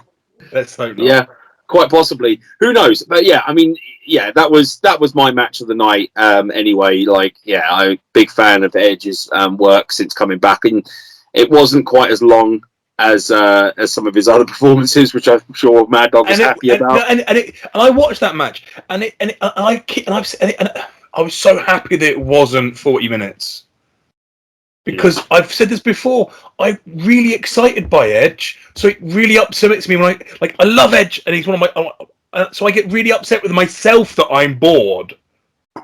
let's hope not. Yeah, quite possibly. Who knows? But yeah, I mean, yeah, that was my match of the night. Anyway, like, yeah, I'm a big fan of Edge's work since coming back, and it wasn't quite as long as some of his other performances, which I'm sure Mad Dog was happy about. And I watched that match, and I was so happy that it wasn't 40 minutes. Because I've said this before, I'm really excited by Edge, so it really upsets me when I love Edge, and he's one of my. So I get really upset with myself that I'm bored.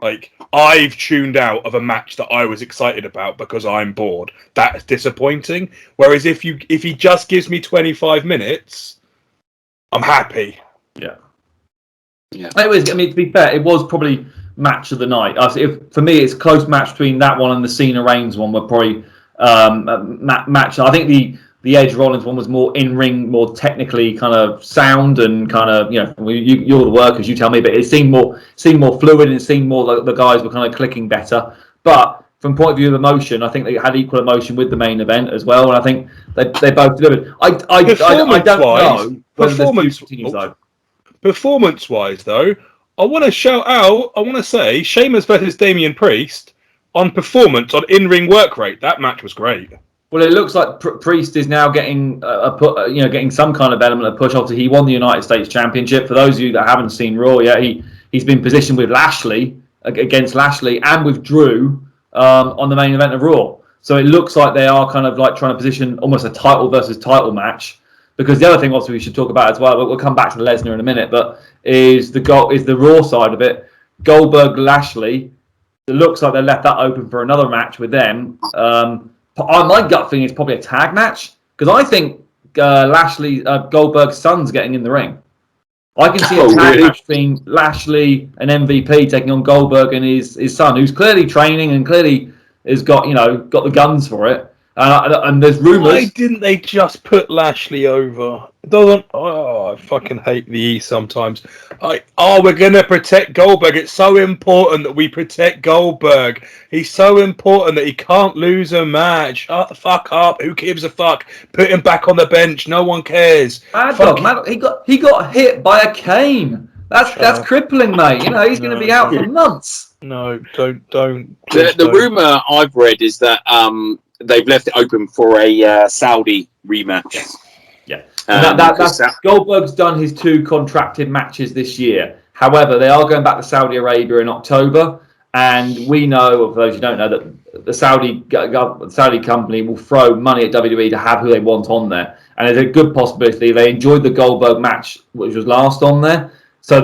Like, I've tuned out of a match that I was excited about because I'm bored. That's disappointing. Whereas if he just gives me 25 minutes, I'm happy. Yeah. It was. I mean, to be fair, it was probably match of the night. For me, it's a close match between that one and the Cena Reigns one. Were probably match. I think the Edge Rollins one was more in ring, more technically kind of sound and kind of you're the workers, you tell me, but it seemed more fluid and it seemed more like the guys were kind of clicking better. But from point of view of emotion, I think they had equal emotion with the main event as well, and I think they both delivered. I don't know whether this feud continues though. Performance-wise, though, I want to say Sheamus versus Damian Priest on performance, on in-ring work rate. That match was great. Well, it looks like Priest is now getting getting some kind of element of push. Obviously, he won the United States Championship. For those of you that haven't seen Raw yet, he's been positioned with Lashley against Lashley and with Drew on the main event of Raw. So it looks like they are kind of like trying to position almost a title versus title match. Because the other thing, obviously, we should talk about as well. We'll come back to Lesnar in a minute, but is the Raw side of it. Goldberg Lashley. It looks like they left that open for another match with them. My gut feeling is probably a tag match because I think Goldberg's son's getting in the ring. I can see a tag match between Lashley and MVP taking on Goldberg and his son, who's clearly training and clearly has got the guns for it. And there's rumours. Why didn't they just put Lashley over? It doesn't. Oh, I fucking hate the E sometimes. We're gonna protect Goldberg. It's so important that we protect Goldberg. He's so important that he can't lose a match. Shut the fuck up. Who gives a fuck? Put him back on the bench. No one cares. Mad Dog, he got hit by a cane. That's crippling, mate. He's going to be out for months. No, don't. The rumor I've read is that they've left it open for a Saudi rematch. Yes. Yeah. That's Goldberg's done his 2 contracted matches this year. However, they are going back to Saudi Arabia in October, and we know, for those who don't know, that the Saudi company will throw money at WWE to have who they want on there. And there's a good possibility they enjoyed the Goldberg match, which was last on there. So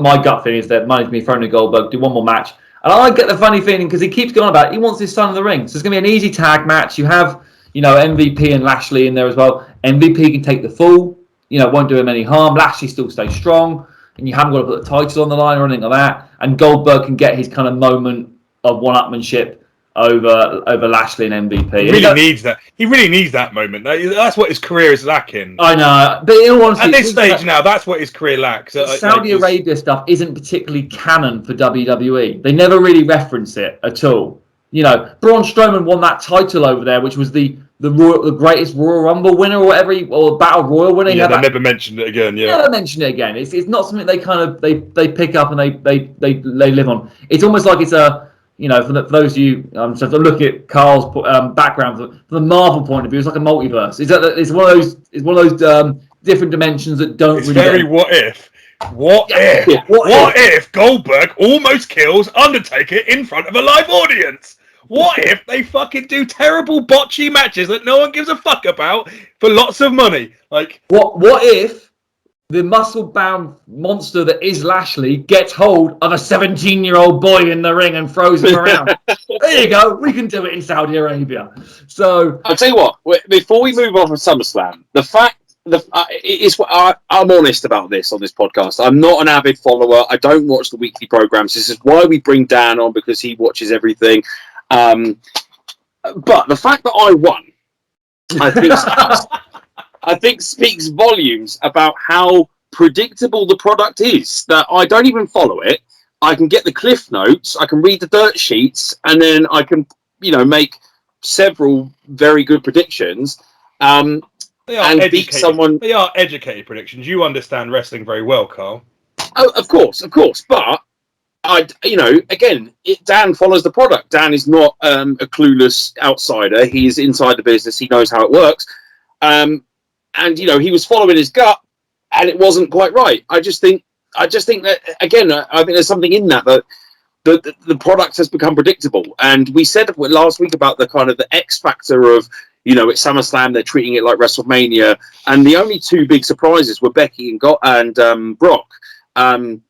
my gut feeling is that money's going to be thrown at Goldberg, do one more match. And I get the funny feeling because he keeps going about it. He wants his son in the ring. So it's going to be an easy tag match. You have, MVP and Lashley in there as well. MVP can take the fall. Won't do him any harm. Lashley still stays strong. And you haven't got to put the title on the line or anything like that. And Goldberg can get his kind of moment of one-upmanship over Lashley and MVP. He really needs that. He really needs that moment. That's what his career is lacking. I know, but in all honesty, at this stage now, that's what his career lacks. Saudi Arabia stuff isn't particularly canon for WWE. They never really reference it at all. Braun Strowman won that title over there, which was the greatest Royal Rumble winner or whatever, or Battle Royal winner. Yeah, they never mentioned it again. Yeah, never mentioned it again. It's not something they kind of they pick up and they live on. It's almost like it's a. For those of you, so to look at Carl's background, from the Marvel point of view, it's like a multiverse. It's one of those different dimensions that don't. It's really very what if. What if Goldberg almost kills Undertaker in front of a live audience? What if they fucking do terrible botchy matches that no one gives a fuck about for lots of money? Like what if the muscle-bound monster that is Lashley gets hold of a 17-year-old boy in the ring and throws him around? There you go. We can do it in Saudi Arabia. So I'll tell you what. Before we move on from SummerSlam, I'm honest about this on this podcast. I'm not an avid follower. I don't watch the weekly programs. This is why we bring Dan on, because he watches everything. But the fact that I won, I think speaks volumes about how predictable the product is, that I don't even follow it. I can get the cliff notes, I can read the dirt sheets, and then I can, make several very good predictions. They are educated predictions. You understand wrestling very well, Carl. Oh, of course. But Dan follows the product. Dan is not a clueless outsider. He's inside the business. He knows how it works. And he was following his gut, and it wasn't quite right. I just think that again, I think there's something in that the product has become predictable. And we said last week about the kind of the X factor of at SummerSlam they're treating it like WrestleMania, and the only 2 big surprises were Becky and Brock, and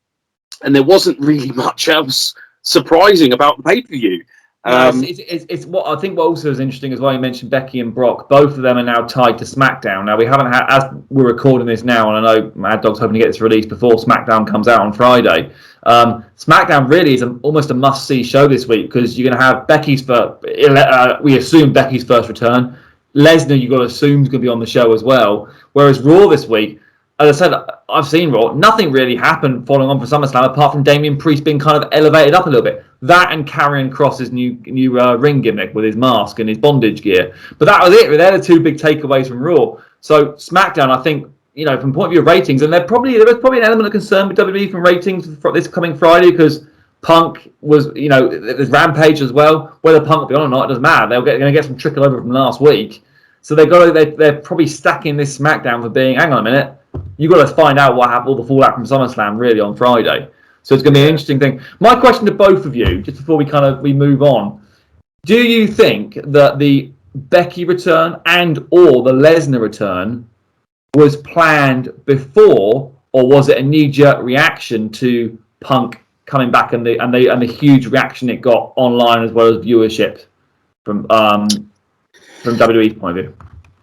there wasn't really much else surprising about the pay-per-view. It's what I think. What also is interesting as well. You mentioned Becky and Brock. Both of them are now tied to SmackDown. Now we haven't had, as we're recording this now, and I know Mad Dog's hoping to get this released before SmackDown comes out on Friday. SmackDown really is almost a must-see show this week because you're going to have we assume Becky's first return. Lesnar, you've got to assume, is going to be on the show as well. Whereas Raw this week, as I said, I've seen Raw. Nothing really happened following on from SummerSlam apart from Damian Priest being kind of elevated up a little bit. That and Karrion Kross's new ring gimmick with his mask and his bondage gear. But that was it. They're the two big takeaways from Raw. So SmackDown, I think, from point of view of ratings, and there was probably an element of concern with WWE from ratings for this coming Friday because Punk was, there's Rampage as well. Whether Punk will be on or not, it doesn't matter. They're going to get some trickle over from last week. So they're probably stacking this SmackDown for being, hang on a minute, you've got to find out what happened, all the fallout from SummerSlam really on Friday. So it's going to be an interesting thing. My question to both of you, just before we move on, do you think that the Becky return and or the Lesnar return was planned before, or was it a knee-jerk reaction to Punk coming back and the huge reaction it got online as well as viewership from WWE's point of view?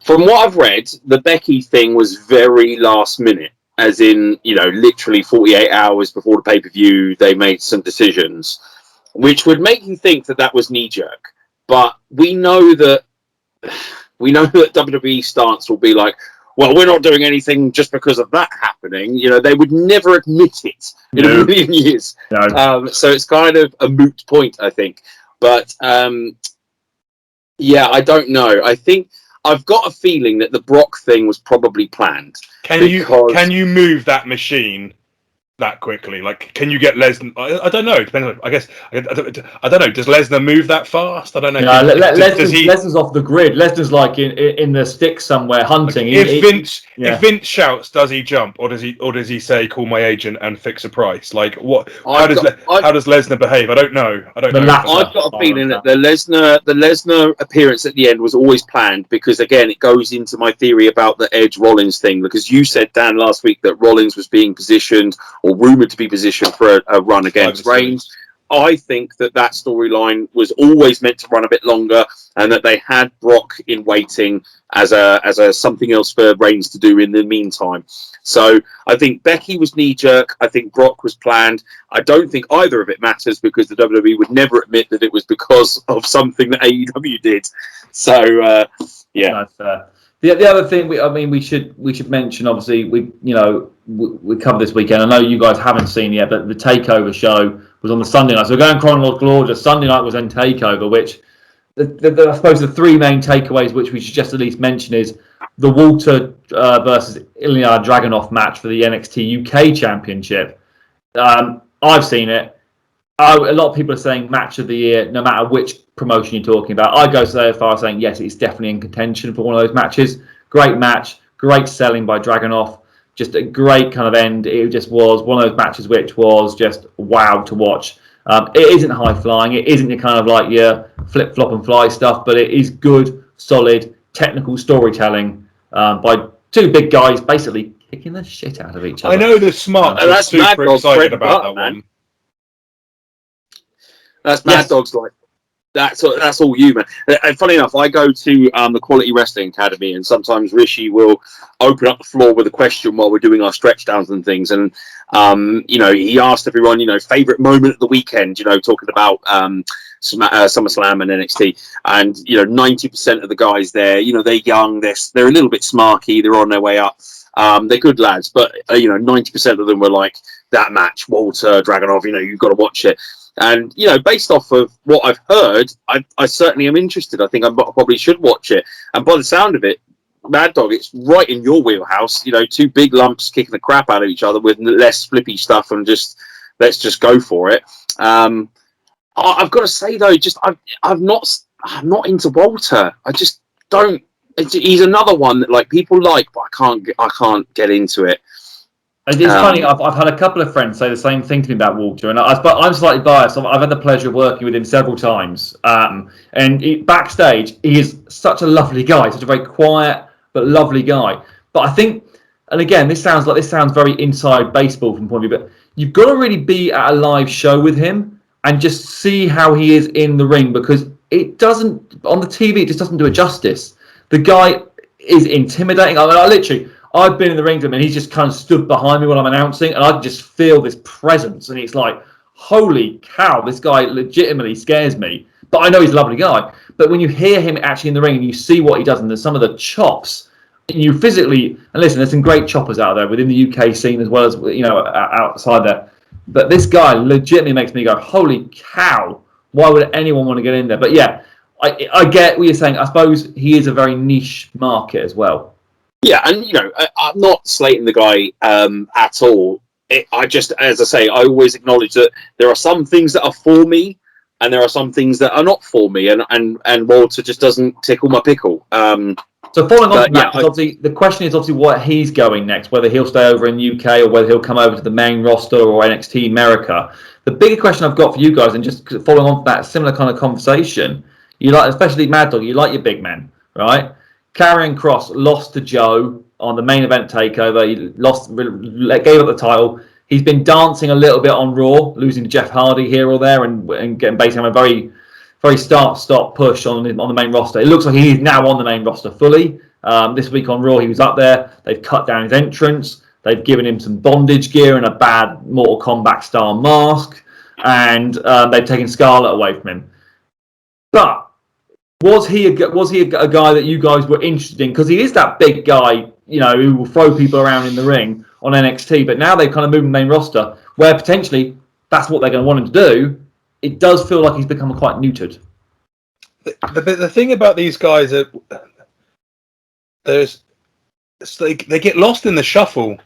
From what I've read, the Becky thing was very last minute, as in, literally 48 hours before the pay-per-view, they made some decisions, which would make you think that was knee-jerk. But we know that WWE stance will be like, well, we're not doing anything just because of that happening. They would never admit it in a million years. No. So it's kind of a moot point, I think. But, yeah, I don't know. I think I've got a feeling that the Brock thing was probably planned. Can you move that machine that quickly? Like, can you get Lesnar? I don't know. Depending, I guess I don't know. Does Lesnar move that fast? I don't know. Lesnar's off the grid. Lesnar's like in the sticks somewhere hunting. Like if Vince shouts, does he jump, or does he say, "Call my agent and fix a price"? Like what? How does Lesnar behave? I don't know. I've got a feeling that the Lesnar appearance at the end was always planned because again, it goes into my theory about the Edge Rollins thing because you said, Dan, last week that Rollins was being positioned or rumoured to be positioned for a run against Reigns. I think that storyline was always meant to run a bit longer and that they had Brock in waiting as a something else for Reigns to do in the meantime. So I think Becky was knee-jerk. I think Brock was planned. I don't think either of it matters because the WWE would never admit that it was because of something that AEW did. So, yeah. That's fair. The other thing we should mention, obviously, we covered this weekend. I know you guys haven't seen yet, but the Takeover show was on the Sunday night. So we're going chronological order. Sunday night was then Takeover, which I suppose the three main takeaways, which we should just at least mention, is the Walter versus Ilya Dragunov match for the NXT UK Championship. I've seen it. A lot of people are saying match of the year, no matter which promotion you're talking about. I go so far as saying, yes, it's definitely in contention for one of those matches. Great match, great selling by Dragunov, just a great kind of end. It just was one of those matches which was just wow to watch. It isn't high-flying. It isn't your kind of like your flip-flop and fly stuff, but it is good, solid, technical storytelling by two big guys basically kicking the shit out of each other. I know the smart. And that's super excited about that man. one. That's Mad Dog's like. That's all you, man. And funny enough, I go to the Quality Wrestling Academy, and sometimes Rishi will open up the floor with a question while we're doing our stretch downs and things. And he asked everyone, favorite moment of the weekend. Talking about SummerSlam and NXT, and 90% of the guys there, they're young, they're a little bit smarky, they're on their way up. They're good lads, but 90% of them were like that match, Walter Dragunov. You've got to watch it. And, based off of what I've heard, I certainly am interested. I think I probably should watch it. And by the sound of it, Mad Dog, it's right in your wheelhouse. Two big lumps kicking the crap out of each other with less flippy stuff and let's just go for it. I've got to say, though, I'm not into Walter. I just don't. He's another one that like people like, but I can't get into it. It's funny. I've had a couple of friends say the same thing to me about Walter, and I'm slightly biased. I've had the pleasure of working with him several times, and backstage he is such a lovely guy, such a very quiet but lovely guy. But I think, and again, this sounds very inside baseball from point of view, but you've got to really be at a live show with him and just see how he is in the ring, because it doesn't on the TV. It just doesn't do it justice. The guy is intimidating. I've been in the ring with him and he's just kind of stood behind me while I'm announcing, and I just feel this presence, and it's like, holy cow, this guy legitimately scares me. But I know he's a lovely guy. But when you hear him actually in the ring and you see what he does and there's some of the chops, you physically, and listen, there's some great choppers out there within the UK scene as well as, you know, outside there. But this guy legitimately makes me go, holy cow, why would anyone want to get in there? But yeah, I get what you're saying. I suppose he is a very niche market as well. Yeah, and you know, I'm not slating the guy at all. I just, as I say, I always acknowledge that there are some things that are for me, and there are some things that are not for me, and Walter just doesn't tickle my pickle. So following on from that, obviously the question is obviously what he's going next, whether he'll stay over in the UK or whether he'll come over to the main roster or NXT America. The bigger question I've got for you guys, and just following on from that similar kind of conversation, you like, especially Mad Dog, you like your big men, right? Karrion Kross lost to Joe on the main event takeover. He gave up the title. He's been dancing a little bit on Raw, losing to Jeff Hardy here or there, and getting basically a very start-stop push on the main roster. It looks like he is now on the main roster fully. This week on Raw, he was up there. They've cut down his entrance. They've given him some bondage gear and a bad Mortal Kombat style mask, and they've taken Scarlett away from him. But was he a guy that you guys were interested in? Because he is that big guy, you know, who will throw people around in the ring on NXT. But now they've kind of moved the main roster, where potentially that's what they're going to want him to do. It does feel like he's become quite neutered. The thing about these guys is they get lost in the shuffle,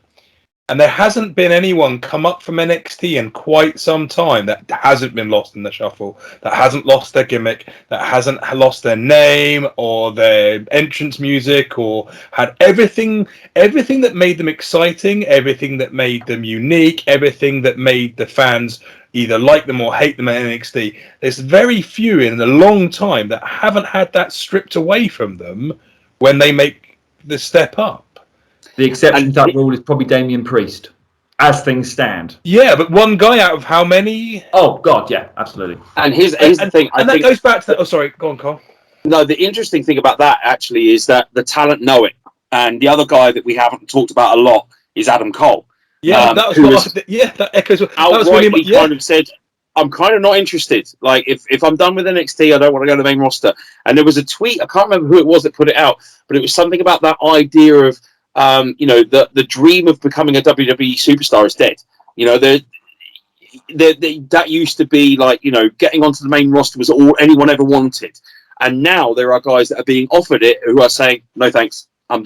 and there hasn't been anyone come up from NXT in quite some time that hasn't been lost in the shuffle, that hasn't lost their gimmick, that hasn't lost their name or their entrance music, or had everything that made them exciting, everything that made them unique, everything that made the fans either like them or hate them at NXT. There's very few in a long time that haven't had that stripped away from them when they make the step up. The exception to that rule is probably Damian Priest, as things stand. Yeah, but one guy out of how many? Oh, God, yeah, absolutely. And here's the thing. And that goes back to that. Oh, sorry, go on, Carl. No, the interesting thing about that actually is that the talent know it. And the other guy that we haven't talked about a lot is Adam Cole. Yeah, that echoes. Outrightly kind of said, I'm kind of not interested. Like, if I'm done with NXT, I don't want to go to the main roster. And there was a tweet, I can't remember who it was that put it out, but it was something about that idea of, you know, the dream of becoming a WWE superstar is dead. You know, that used to be like, you know, getting onto the main roster was all anyone ever wanted. And now there are guys that are being offered it who are saying, no thanks, I'm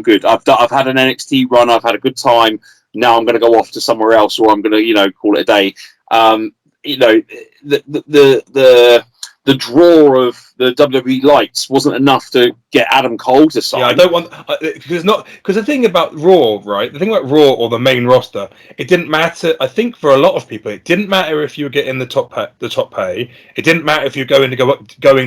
good. I've had an NXT run, I've had a good time. Now I'm going to go off to somewhere else, or I'm going to, you know, call it a day. You know, the draw of the WWE lights wasn't enough to get Adam Cole to sign. Yeah, I don't want because the thing about Raw, right? The thing about Raw or the main roster, it didn't matter. I think for a lot of people, it didn't matter if you were getting the top pay. It didn't matter if you're going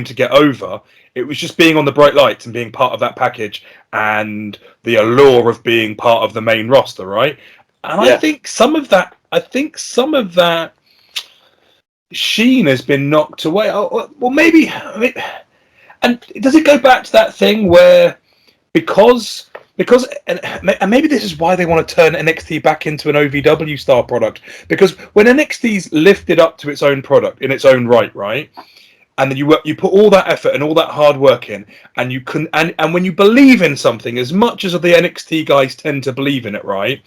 to get over. It was just being on the bright lights and being part of that package and the allure of being part of the main roster, right? And yeah. I think some of that sheen has been knocked away. Well, maybe. I mean, and does it go back to that thing where because and maybe this is why they want to turn NXT back into an OVW style product, because when NXT's lifted up to its own product in its own right, and then you put all that effort and all that hard work in, and you can and when you believe in something as much as the NXT guys tend to believe in it, right?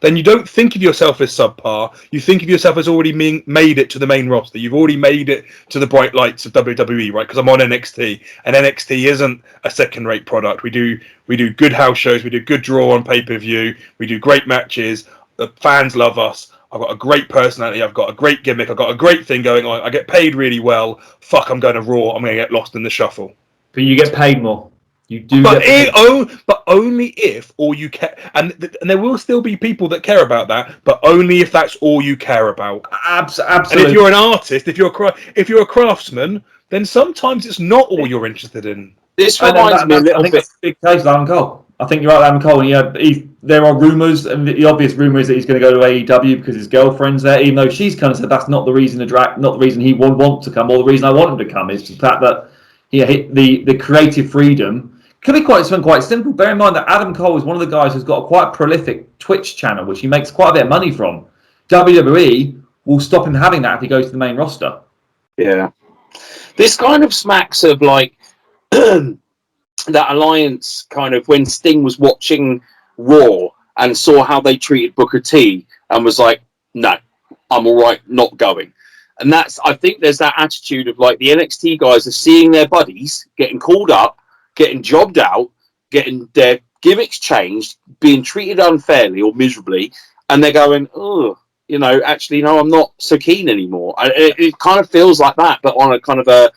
Then you don't think of yourself as subpar. You think of yourself as already made it to the main roster. You've already made it to the bright lights of WWE, right? Because I'm on NXT, and NXT isn't a second-rate product. We do good house shows. We do good draw on pay-per-view. We do great matches. The fans love us. I've got a great personality. I've got a great gimmick. I've got a great thing going on. I get paid really well. Fuck, I'm going to Raw. I'm going to get lost in the shuffle. But you get paid more. You do, but only if all you care, and there will still be people that care about that, but only if that's all you care about. Absolutely. And if you're an artist, if you're a craftsman, then sometimes it's not all you're interested in. This reminds me a little bit. That's a big case of Adam Cole. I think you're right, Adam Cole. And there are rumours, and the obvious rumour is that he's going to go to AEW because his girlfriend's there. Even though she's kind of said that's not the reason not the reason he would want to come, or the reason I want him to come is the fact that the creative freedom. Could be quite simple. Bear in mind that Adam Cole is one of the guys who's got a quite prolific Twitch channel, which he makes quite a bit of money from. WWE will stop him having that if he goes to the main roster. Yeah. This kind of smacks of like that alliance kind of when Sting was watching Raw and saw how they treated Booker T and was like, no, I'm all right not going. And that's, I think there's that attitude of like the NXT guys are seeing their buddies getting called up, getting jobbed out, getting their gimmicks changed, being treated unfairly or miserably, and they're going, oh, you know, actually, no, I'm not so keen anymore. It kind of feels like that, but on a kind of a,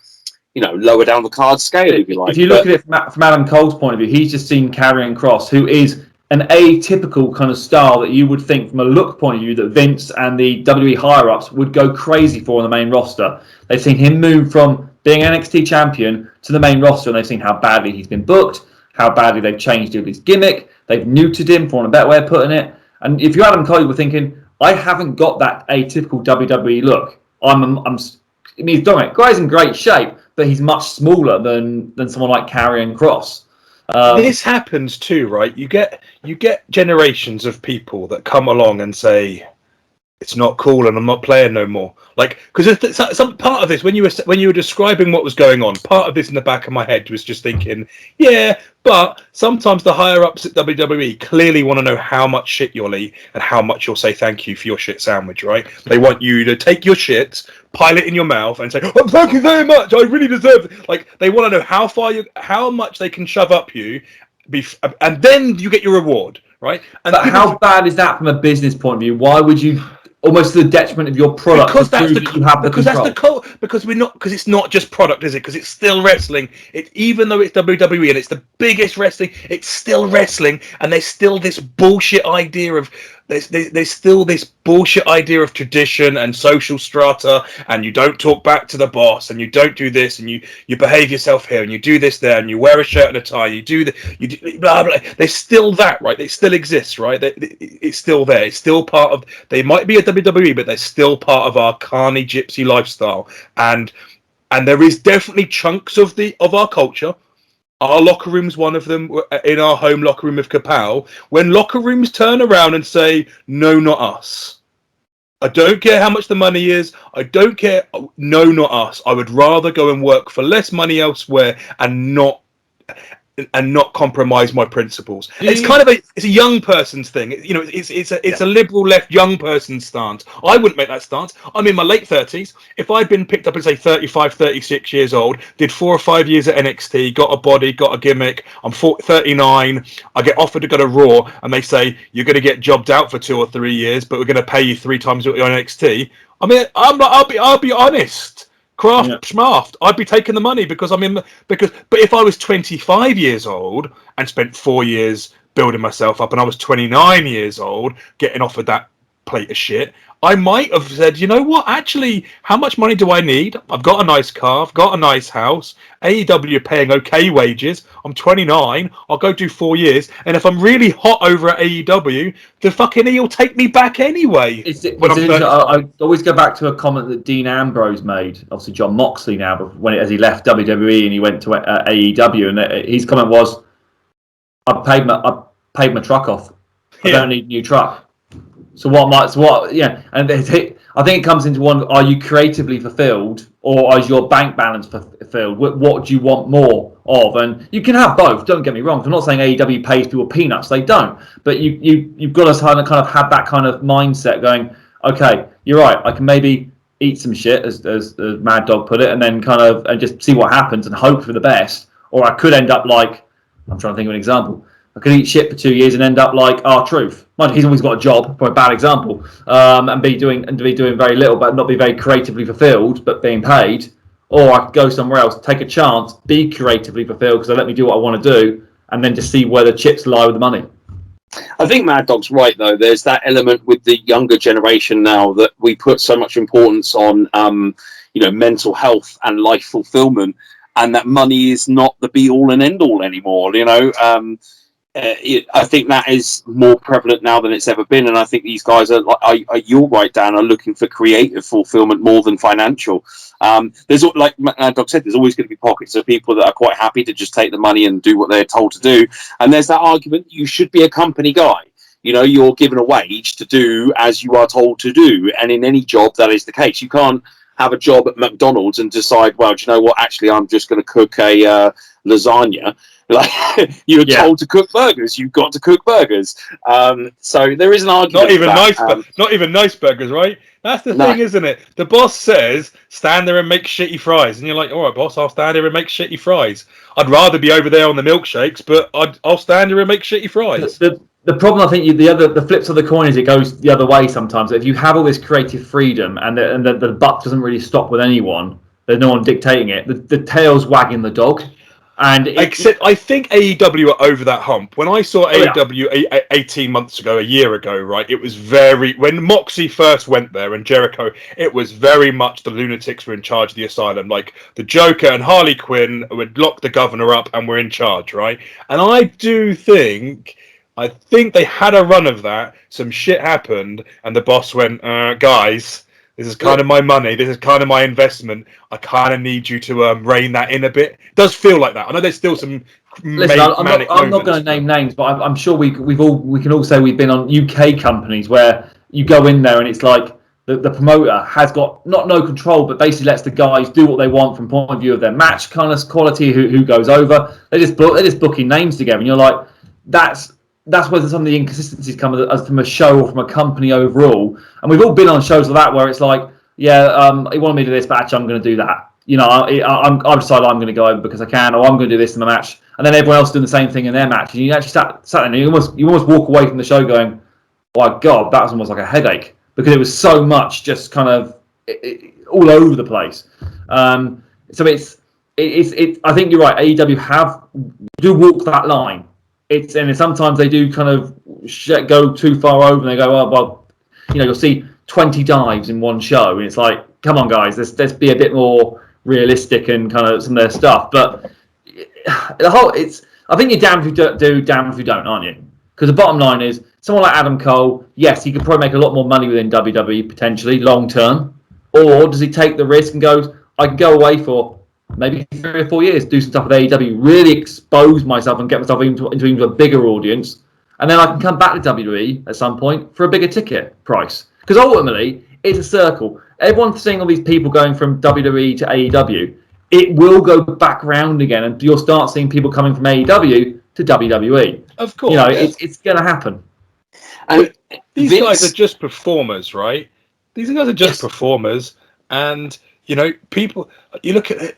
you know, lower down the card scale, if you like. If you look at it from Adam Cole's point of view, he's just seen Karrion Kross, who is an atypical kind of style that you would think from a look point of view that Vince and the WWE higher-ups would go crazy for on the main roster. They've seen him move from being NXT champion to the main roster, and they've seen how badly he's been booked, how badly they've changed his gimmick, they've neutered him, for want of a better way of putting it. And if you're Adam Cole, we're thinking, I haven't got that atypical WWE look. I mean, he's done it. Guy's in great shape, but he's much smaller than someone like Karrion Kross. This happens too, right? You get generations of people that come along and say, it's not cool and I'm not playing no more. Like, because some part of this, when you were describing what was going on, part of this in the back of my head was just thinking, yeah, but sometimes the higher ups at WWE clearly want to know how much shit you'll eat and how much you'll say thank you for your shit sandwich, right? They want you to take your shit, pile it in your mouth, and say, oh, thank you very much, I really deserve it. Like, they want to know how much they can shove up you, and then you get your reward, right? And but how bad is that from a business point of view? Why would you, almost to the detriment of your product, because that's the control. Because it's not just product, is it? Because it's still wrestling. Even though it's WWE and it's the biggest wrestling, it's still wrestling, and there's still this bullshit idea of there's still this bullshit idea of tradition and social strata, and you don't talk back to the boss, and you don't do this, and you behave yourself here, and you do this there, and you wear a shirt and a tie, you do blah blah. There's still that, right? It still exists, right? It's still there. It's still part of. They might be a WWE, but they're still part of our carny gypsy lifestyle, and there is definitely chunks of our culture. Our locker room's one of them. In our home locker room of Kapow, when locker rooms turn around and say, no, not us. I don't care how much the money is. I don't care. No, not us. I would rather go and work for less money elsewhere and not compromise my principles. It's kind of it's a young person's thing. You know, it's a liberal left young person's stance. I wouldn't make that stance. I'm in my late 30s. If I'd been picked up at say 35, 36 years old, did 4 or 5 years at NXT, got a body, got a gimmick, I'm 39, I get offered to go to Raw, and they say you're going to get jobbed out for 2 or 3 years, but we're going to pay you 3 times what you're on NXT. I mean, I'll be honest. Schmaft. I'd be taking the money but if I was 25 years old and spent 4 years building myself up, and I was 29 years old getting offered that plate of shit, I might have said, you know what, actually, how much money do I need? I've got a nice car, I've got a nice house, AEW are paying okay wages, I'm 29, I'll go do 4 years, and if I'm really hot over at AEW, the fucking E will take me back anyway. I always go back to a comment that Dean Ambrose made, obviously John Moxley now, as he left WWE and he went to AEW, and his comment was, I paid my truck off. I don't need a new truck. And I think it comes into one: are you creatively fulfilled, or is your bank balance fulfilled? What do you want more of? And you can have both. Don't get me wrong. I'm not saying AEW pays people peanuts; they don't. But you've got to kind of have that kind of mindset going. Okay, you're right. I can maybe eat some shit, as Mad Dog put it, and then and just see what happens and hope for the best. Or I could end up like, I'm trying to think of an example. I could eat shit for 2 years and end up like R-Truth. Mind he's always got a job, probably a bad example, and be doing very little, but not be very creatively fulfilled, but being paid. Or I could go somewhere else, take a chance, be creatively fulfilled because they let me do what I want to do, and then just see where the chips lie with the money. I think Mad Dog's right, though. There's that element with the younger generation now that we put so much importance on, mental health and life fulfillment, and that money is not the be-all and end-all anymore. I think that is more prevalent now than it's ever been, and I think these guys you're right, Dan, are looking for creative fulfillment more than financial. There's, like Doc said, there's always going to be pockets of people that are quite happy to just take the money and do what they're told to do, and there's that argument you should be a company guy. You're given a wage to do as you are told to do, and in any job that is the case. You can't have a job at McDonald's and decide, well, do you know what? Actually, I'm just going to cook a lasagna. Like you were told to cook burgers, you've got to cook burgers. So there is an argument. Not even nice burgers, right? That's the thing, isn't it? The boss says, stand there and make shitty fries. And you're like, all right, boss, I'll stand here and make shitty fries. I'd rather be over there on the milkshakes, but I'll stand here and make shitty fries. The problem, I think, the flips of the coin is it goes the other way sometimes. If you have all this creative freedom and the buck doesn't really stop with anyone, there's no one dictating it, the tail's wagging the dog. Except I think AEW are over that hump. When I saw AEW 18 months ago, a year ago, right, it was when Moxie first went there and Jericho, it was very much the lunatics were in charge of the asylum. Like the Joker and Harley Quinn would lock the governor up and were in charge, right? And I think they had a run of that. Some shit happened and the boss went, guys, this is kind of my money. This is kind of my investment. I kind of need you to rein that in a bit. It does feel like that. I know there's still some. Listen, I'm not going to name names, but I'm sure we can all say we've been on UK companies where you go in there and it's like the promoter has got no control, but basically lets the guys do what they want from point of view of their match kind of quality, who goes over. They're just booking names together, and you're like, that's where some of the inconsistencies come as from a show or from a company overall. And we've all been on shows like that where it's like, he wanted me to do this, but actually I'm going to do that. You know, I've decided I'm going to go over because I can, or I'm going to do this in the match. And then everyone else doing the same thing in their match. And you actually sat there and you almost walk away from the show going, oh my God, that was almost like a headache. Because it was so much just kind of all over the place. So it's I think you're right, AEW do walk that line. And sometimes they do kind of go too far over and they go, oh, well, you know, you'll see 20 dives in one show. And it's like, come on, guys, let's be a bit more realistic and kind of some of their stuff. But I think you're damned if you do, damned if you don't, aren't you? Because the bottom line is, someone like Adam Cole, yes, he could probably make a lot more money within WWE potentially long term. Or does he take the risk and goes, I can go away for maybe 3 or 4 years, do some stuff with AEW, really expose myself and get myself into a bigger audience, and then I can come back to WWE at some point for a bigger ticket price. Because ultimately, it's a circle. Everyone's seeing all these people going from WWE to AEW. It will go back round again, and you'll start seeing people coming from AEW to WWE. Of course. You know, it's going to happen. And these guys are just performers, right? These guys are just performers, and you know, people. You look at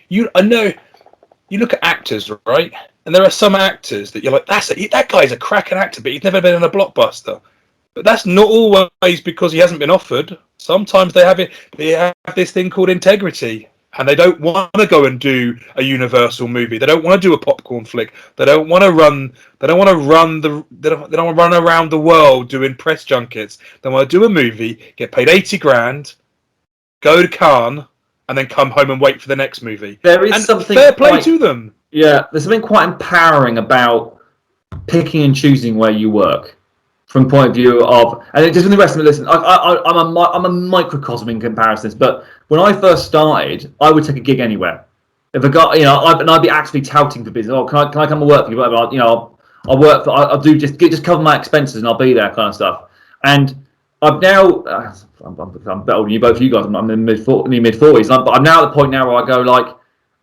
you look at actors, right? And there are some actors that you're like, that guy's a cracking actor, but he's never been in a blockbuster. But that's not always because he hasn't been offered. Sometimes they have this thing called integrity, and they don't want to go and do a Universal movie. They don't want to do a popcorn flick. They don't want to run. They don't want to run around the world doing press junkets. They want to do a movie, get paid $80,000, go to Cannes, and then come home and wait for the next movie. There is something fair play to them. Yeah, there's something quite empowering about picking and choosing where you work. From point of view of, and just in the rest of it, listen, I'm a microcosm in comparison, but when I first started, I would take a gig anywhere. If I got, you know, I'd be actually touting for business. Oh, can I come and work for you? Whatever, you know, I'll do just cover my expenses and I'll be there, kind of stuff. And I've now, I'm better than you both of you guys. I'm in the mid 40s, but I'm now at the point now where I go like,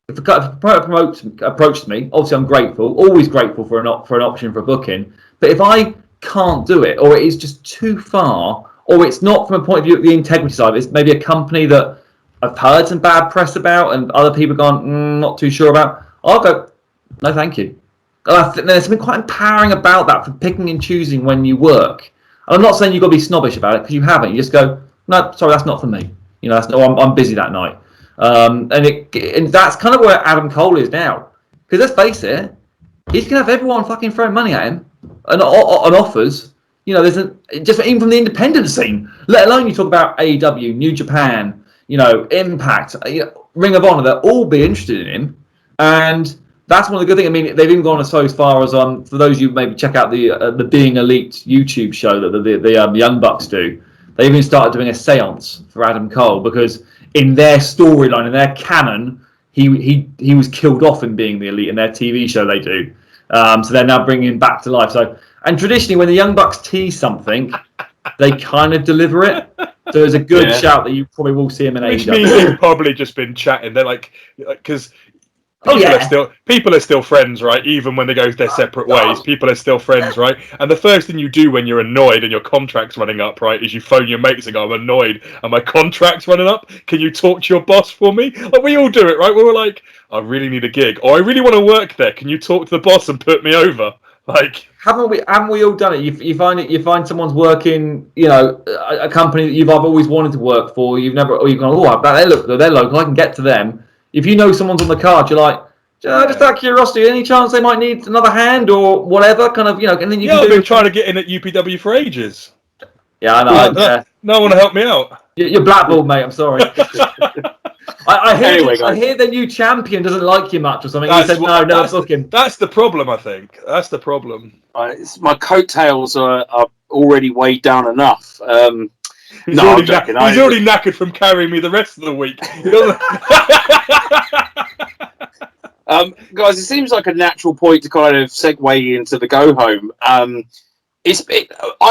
if a promoter approaches me, obviously I'm grateful, always grateful for an option for a booking. But if I can't do it, or it is just too far, or it's not from a point of view of the integrity side, it's maybe a company that I've heard some bad press about and other people gone, not too sure about, I'll go, no thank you. There's something quite empowering about that, for picking and choosing when you work. And I'm not saying you've got to be snobbish about it, because you haven't. You just go, no, sorry, that's not for me. You know, I'm busy that night. And that's kind of where Adam Cole is now. Because let's face it, he's going to have everyone fucking throwing money at him. And offers, you know, just even from the independent scene, let alone you talk about AEW, New Japan, you know, Impact, Ring of Honor, they'll all be interested in him, and that's one of the good things. I mean, they've even gone as far as for those you maybe check out the Being Elite YouTube show that the Young Bucks do. They even started doing a séance for Adam Cole, because in their storyline, in their canon, he was killed off in Being the Elite in their TV show they do. So they're now bringing him back to life. And traditionally, when the Young Bucks tease something, they kind of deliver it. So there's a good shout that you probably will see him in AEW. Which means they've probably just been chatting. They're like, because people are still friends, right? Even when they go their separate ways, people are still friends, right? And the first thing you do when you're annoyed and your contract's running up, right, is you phone your mates and go, "I'm annoyed and my contract's running up. Can you talk to your boss for me?" Like, we all do it, right? We were like, "I really need a gig," or "I really want to work there. Can you talk to the boss and put me over?" Like, haven't we all done it? You find someone's working, a company that you've always wanted to work for. You've gone, "Oh, I bet they're local. I can get to them." If you know someone's on the card, you're like, just out of curiosity, any chance they might need another hand or whatever, kind of, and then you can I've been trying to get in at UPW for ages. Yeah, I know. No one to help me out. You're blackballed, mate. I'm sorry. I hear the new champion doesn't like you much or something. He said, no, fuck him. That's the problem, I think. That's the problem. My coattails are already weighed down enough. He's already knackered from carrying me the rest of the week. Guys, it seems like a natural point to kind of segue into the go home.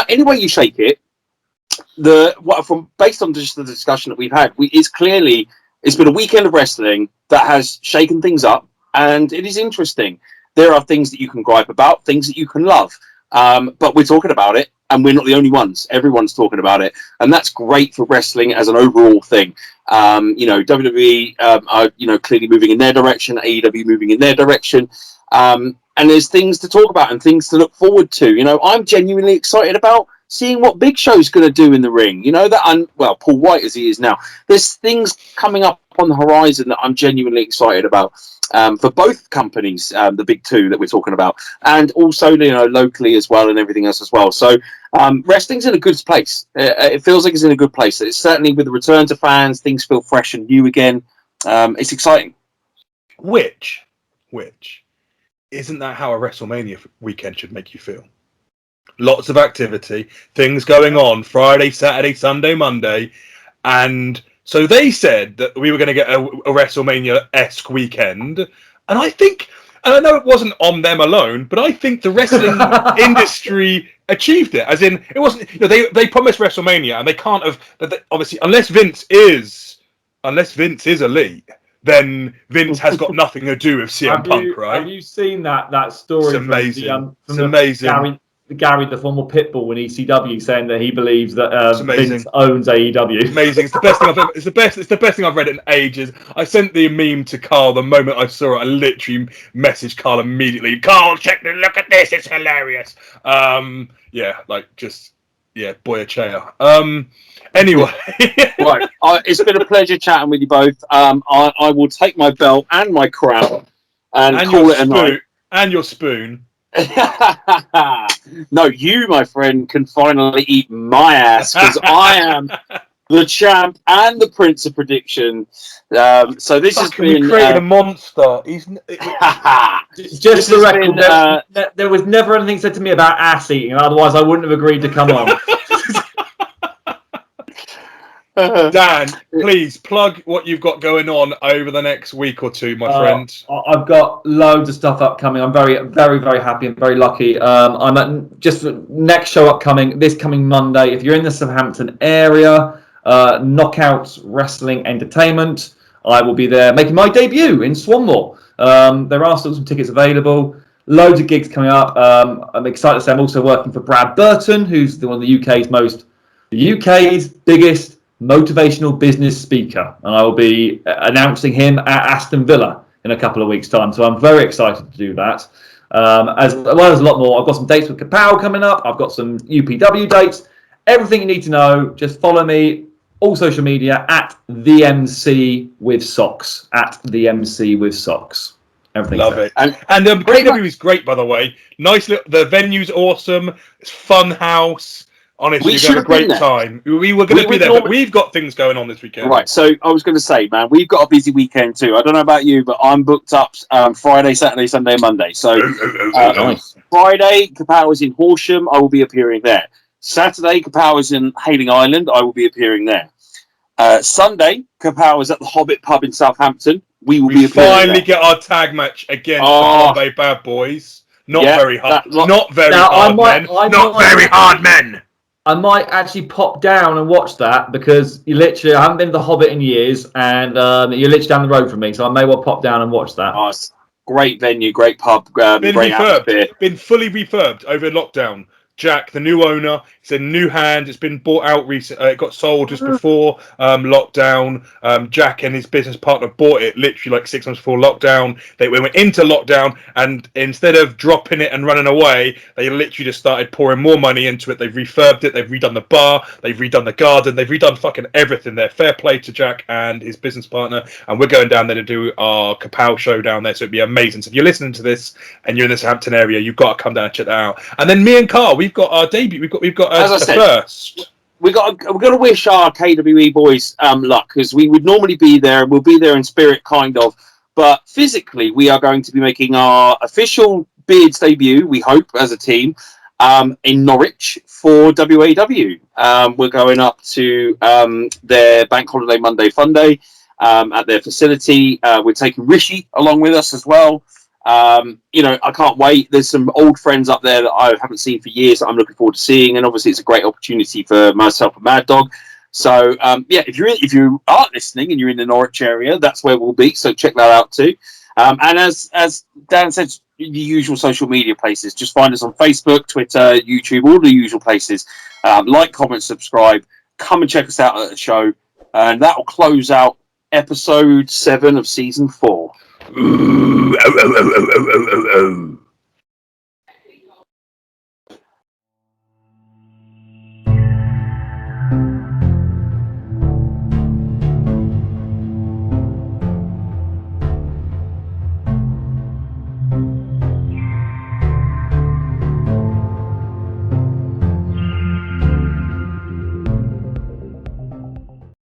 Any way you shake it, based on just the discussion that we've had, it's been a weekend of wrestling that has shaken things up, and it is interesting. There are things that you can gripe about, things that you can love, but we're talking about it, and we're not the only ones. Everyone's talking about it, and that's great for wrestling as an overall thing. WWE are clearly moving in their direction, AEW moving in their direction, and there's things to talk about and things to look forward to. I'm genuinely excited about seeing what Big Show's going to do in the ring. Paul White as he is now. There's things coming up on the horizon that I'm genuinely excited about for both companies, the big two that we're talking about, and also locally as well and everything else as well. So wrestling's in a good place. It feels like it's in a good place. It's certainly with the return to fans, things feel fresh and new again. It's exciting. Which isn't that how a WrestleMania weekend should make you feel? Lots of activity, things going on Friday, Saturday, Sunday, Monday. And so they said that we were going to get a WrestleMania-esque weekend. And I know it wasn't on them alone, but I think the wrestling industry achieved it. As in, it wasn't, they promised WrestleMania, and they can't have, obviously, unless Vince is elite, then Vince has got nothing to do with CM Punk, right? Have you seen that story? It's amazing. From amazing. Gary, the former Pitbull in ECW, saying that he believes that Vince owns AEW. Amazing! It's the best thing I've ever. It's the best thing I've read in ages. I sent the meme to Carl the moment I saw it. I literally messaged Carl immediately. Carl, look at this. It's hilarious. Boy a chair. Anyway, right. It's been a pleasure chatting with you both. I will take my belt and my crown and call it a night. And your spoon. No, you, my friend, can finally eat my ass because I am the champ and the Prince of Prediction. So this has been created a monster. Just the record, there was never anything said to me about ass eating, otherwise I wouldn't have agreed to come on. Dan, please plug what you've got going on over the next week or two, my friend. I've got loads of stuff upcoming. I'm very, very, very happy and very lucky. I'm at just next show upcoming this coming Monday. If you're in the Southampton area, Knockouts Wrestling Entertainment, I will be there making my debut in Swanmore. There are still some tickets available. Loads of gigs coming up. I'm excited to say I'm also working for Brad Burton, who's one of the UK's biggest motivational business speaker, and I will be announcing him at Aston Villa in a couple of weeks' time. So I'm very excited to do that. As well as a lot more. I've got some dates with Kapow coming up. I've got some UPW dates. Everything you need to know, just follow me, all social media, at the MC with Socks. At the MC with Socks. Everything. Love it. And KW is great, by the way. Nice. The venue's awesome. It's fun house. Honestly, you're going to have a great time. We were going to be there, but we've got things going on this weekend. Right, so I was going to say, man, we've got a busy weekend too. I don't know about you, but I'm booked up Friday, Saturday, Sunday, and Monday. So nice. Friday, Kapow is in Horsham. I will be appearing there. Saturday, Kapow is in Hayling Island. I will be appearing there. Sunday, Kapow is at the Hobbit Pub in Southampton. We will be appearing finally there. Get our tag match against the Bombay Bad Boys. Not very hard. Not very hard men. I might actually pop down and watch that because I haven't been to the Hobbit in years, and you're literally down the road from me, so I may well pop down and watch that. Nice. Great venue, great pub, Been great atmosphere. been fully refurbed over lockdown. Jack, the new owner, it's a new hand. It's been bought out recently. It got sold just before lockdown. Jack and his business partner bought it literally like 6 months before lockdown. They went into lockdown, and instead of dropping it and running away, they literally just started pouring more money into it. They've refurbed it. They've redone the bar. They've redone the garden. They've redone fucking everything there. Fair play to Jack and his business partner. And we're going down there to do our Kapow show down there. So it'd be amazing. So if you're listening to this and you're in the Southampton area, you've got to come down and check that out. And then me and Carl, we've got our debut. We've got a first. We've got to wish our KWE boys luck, because we would normally be there. We'll be there in spirit, kind of, but physically we are going to be making our official Beards debut, we hope, as a team in Norwich for WAW. We're going up to their Bank Holiday Monday Fun Day at their facility. We're taking Rishi along with us as well. I can't wait. There's some old friends up there that I haven't seen for years that I'm looking forward to seeing, and obviously it's a great opportunity for myself and Mad Dog. So if you are listening and you're in the Norwich area, that's where we'll be. So check that out too. And as Dan said, the usual social media places. Just find us on Facebook, Twitter, YouTube, all the usual places. Like, comment, subscribe. Come and check us out at the show, and that will close out episode 7 of season 4. Ooh, oh, oh, oh, oh, oh, oh, oh.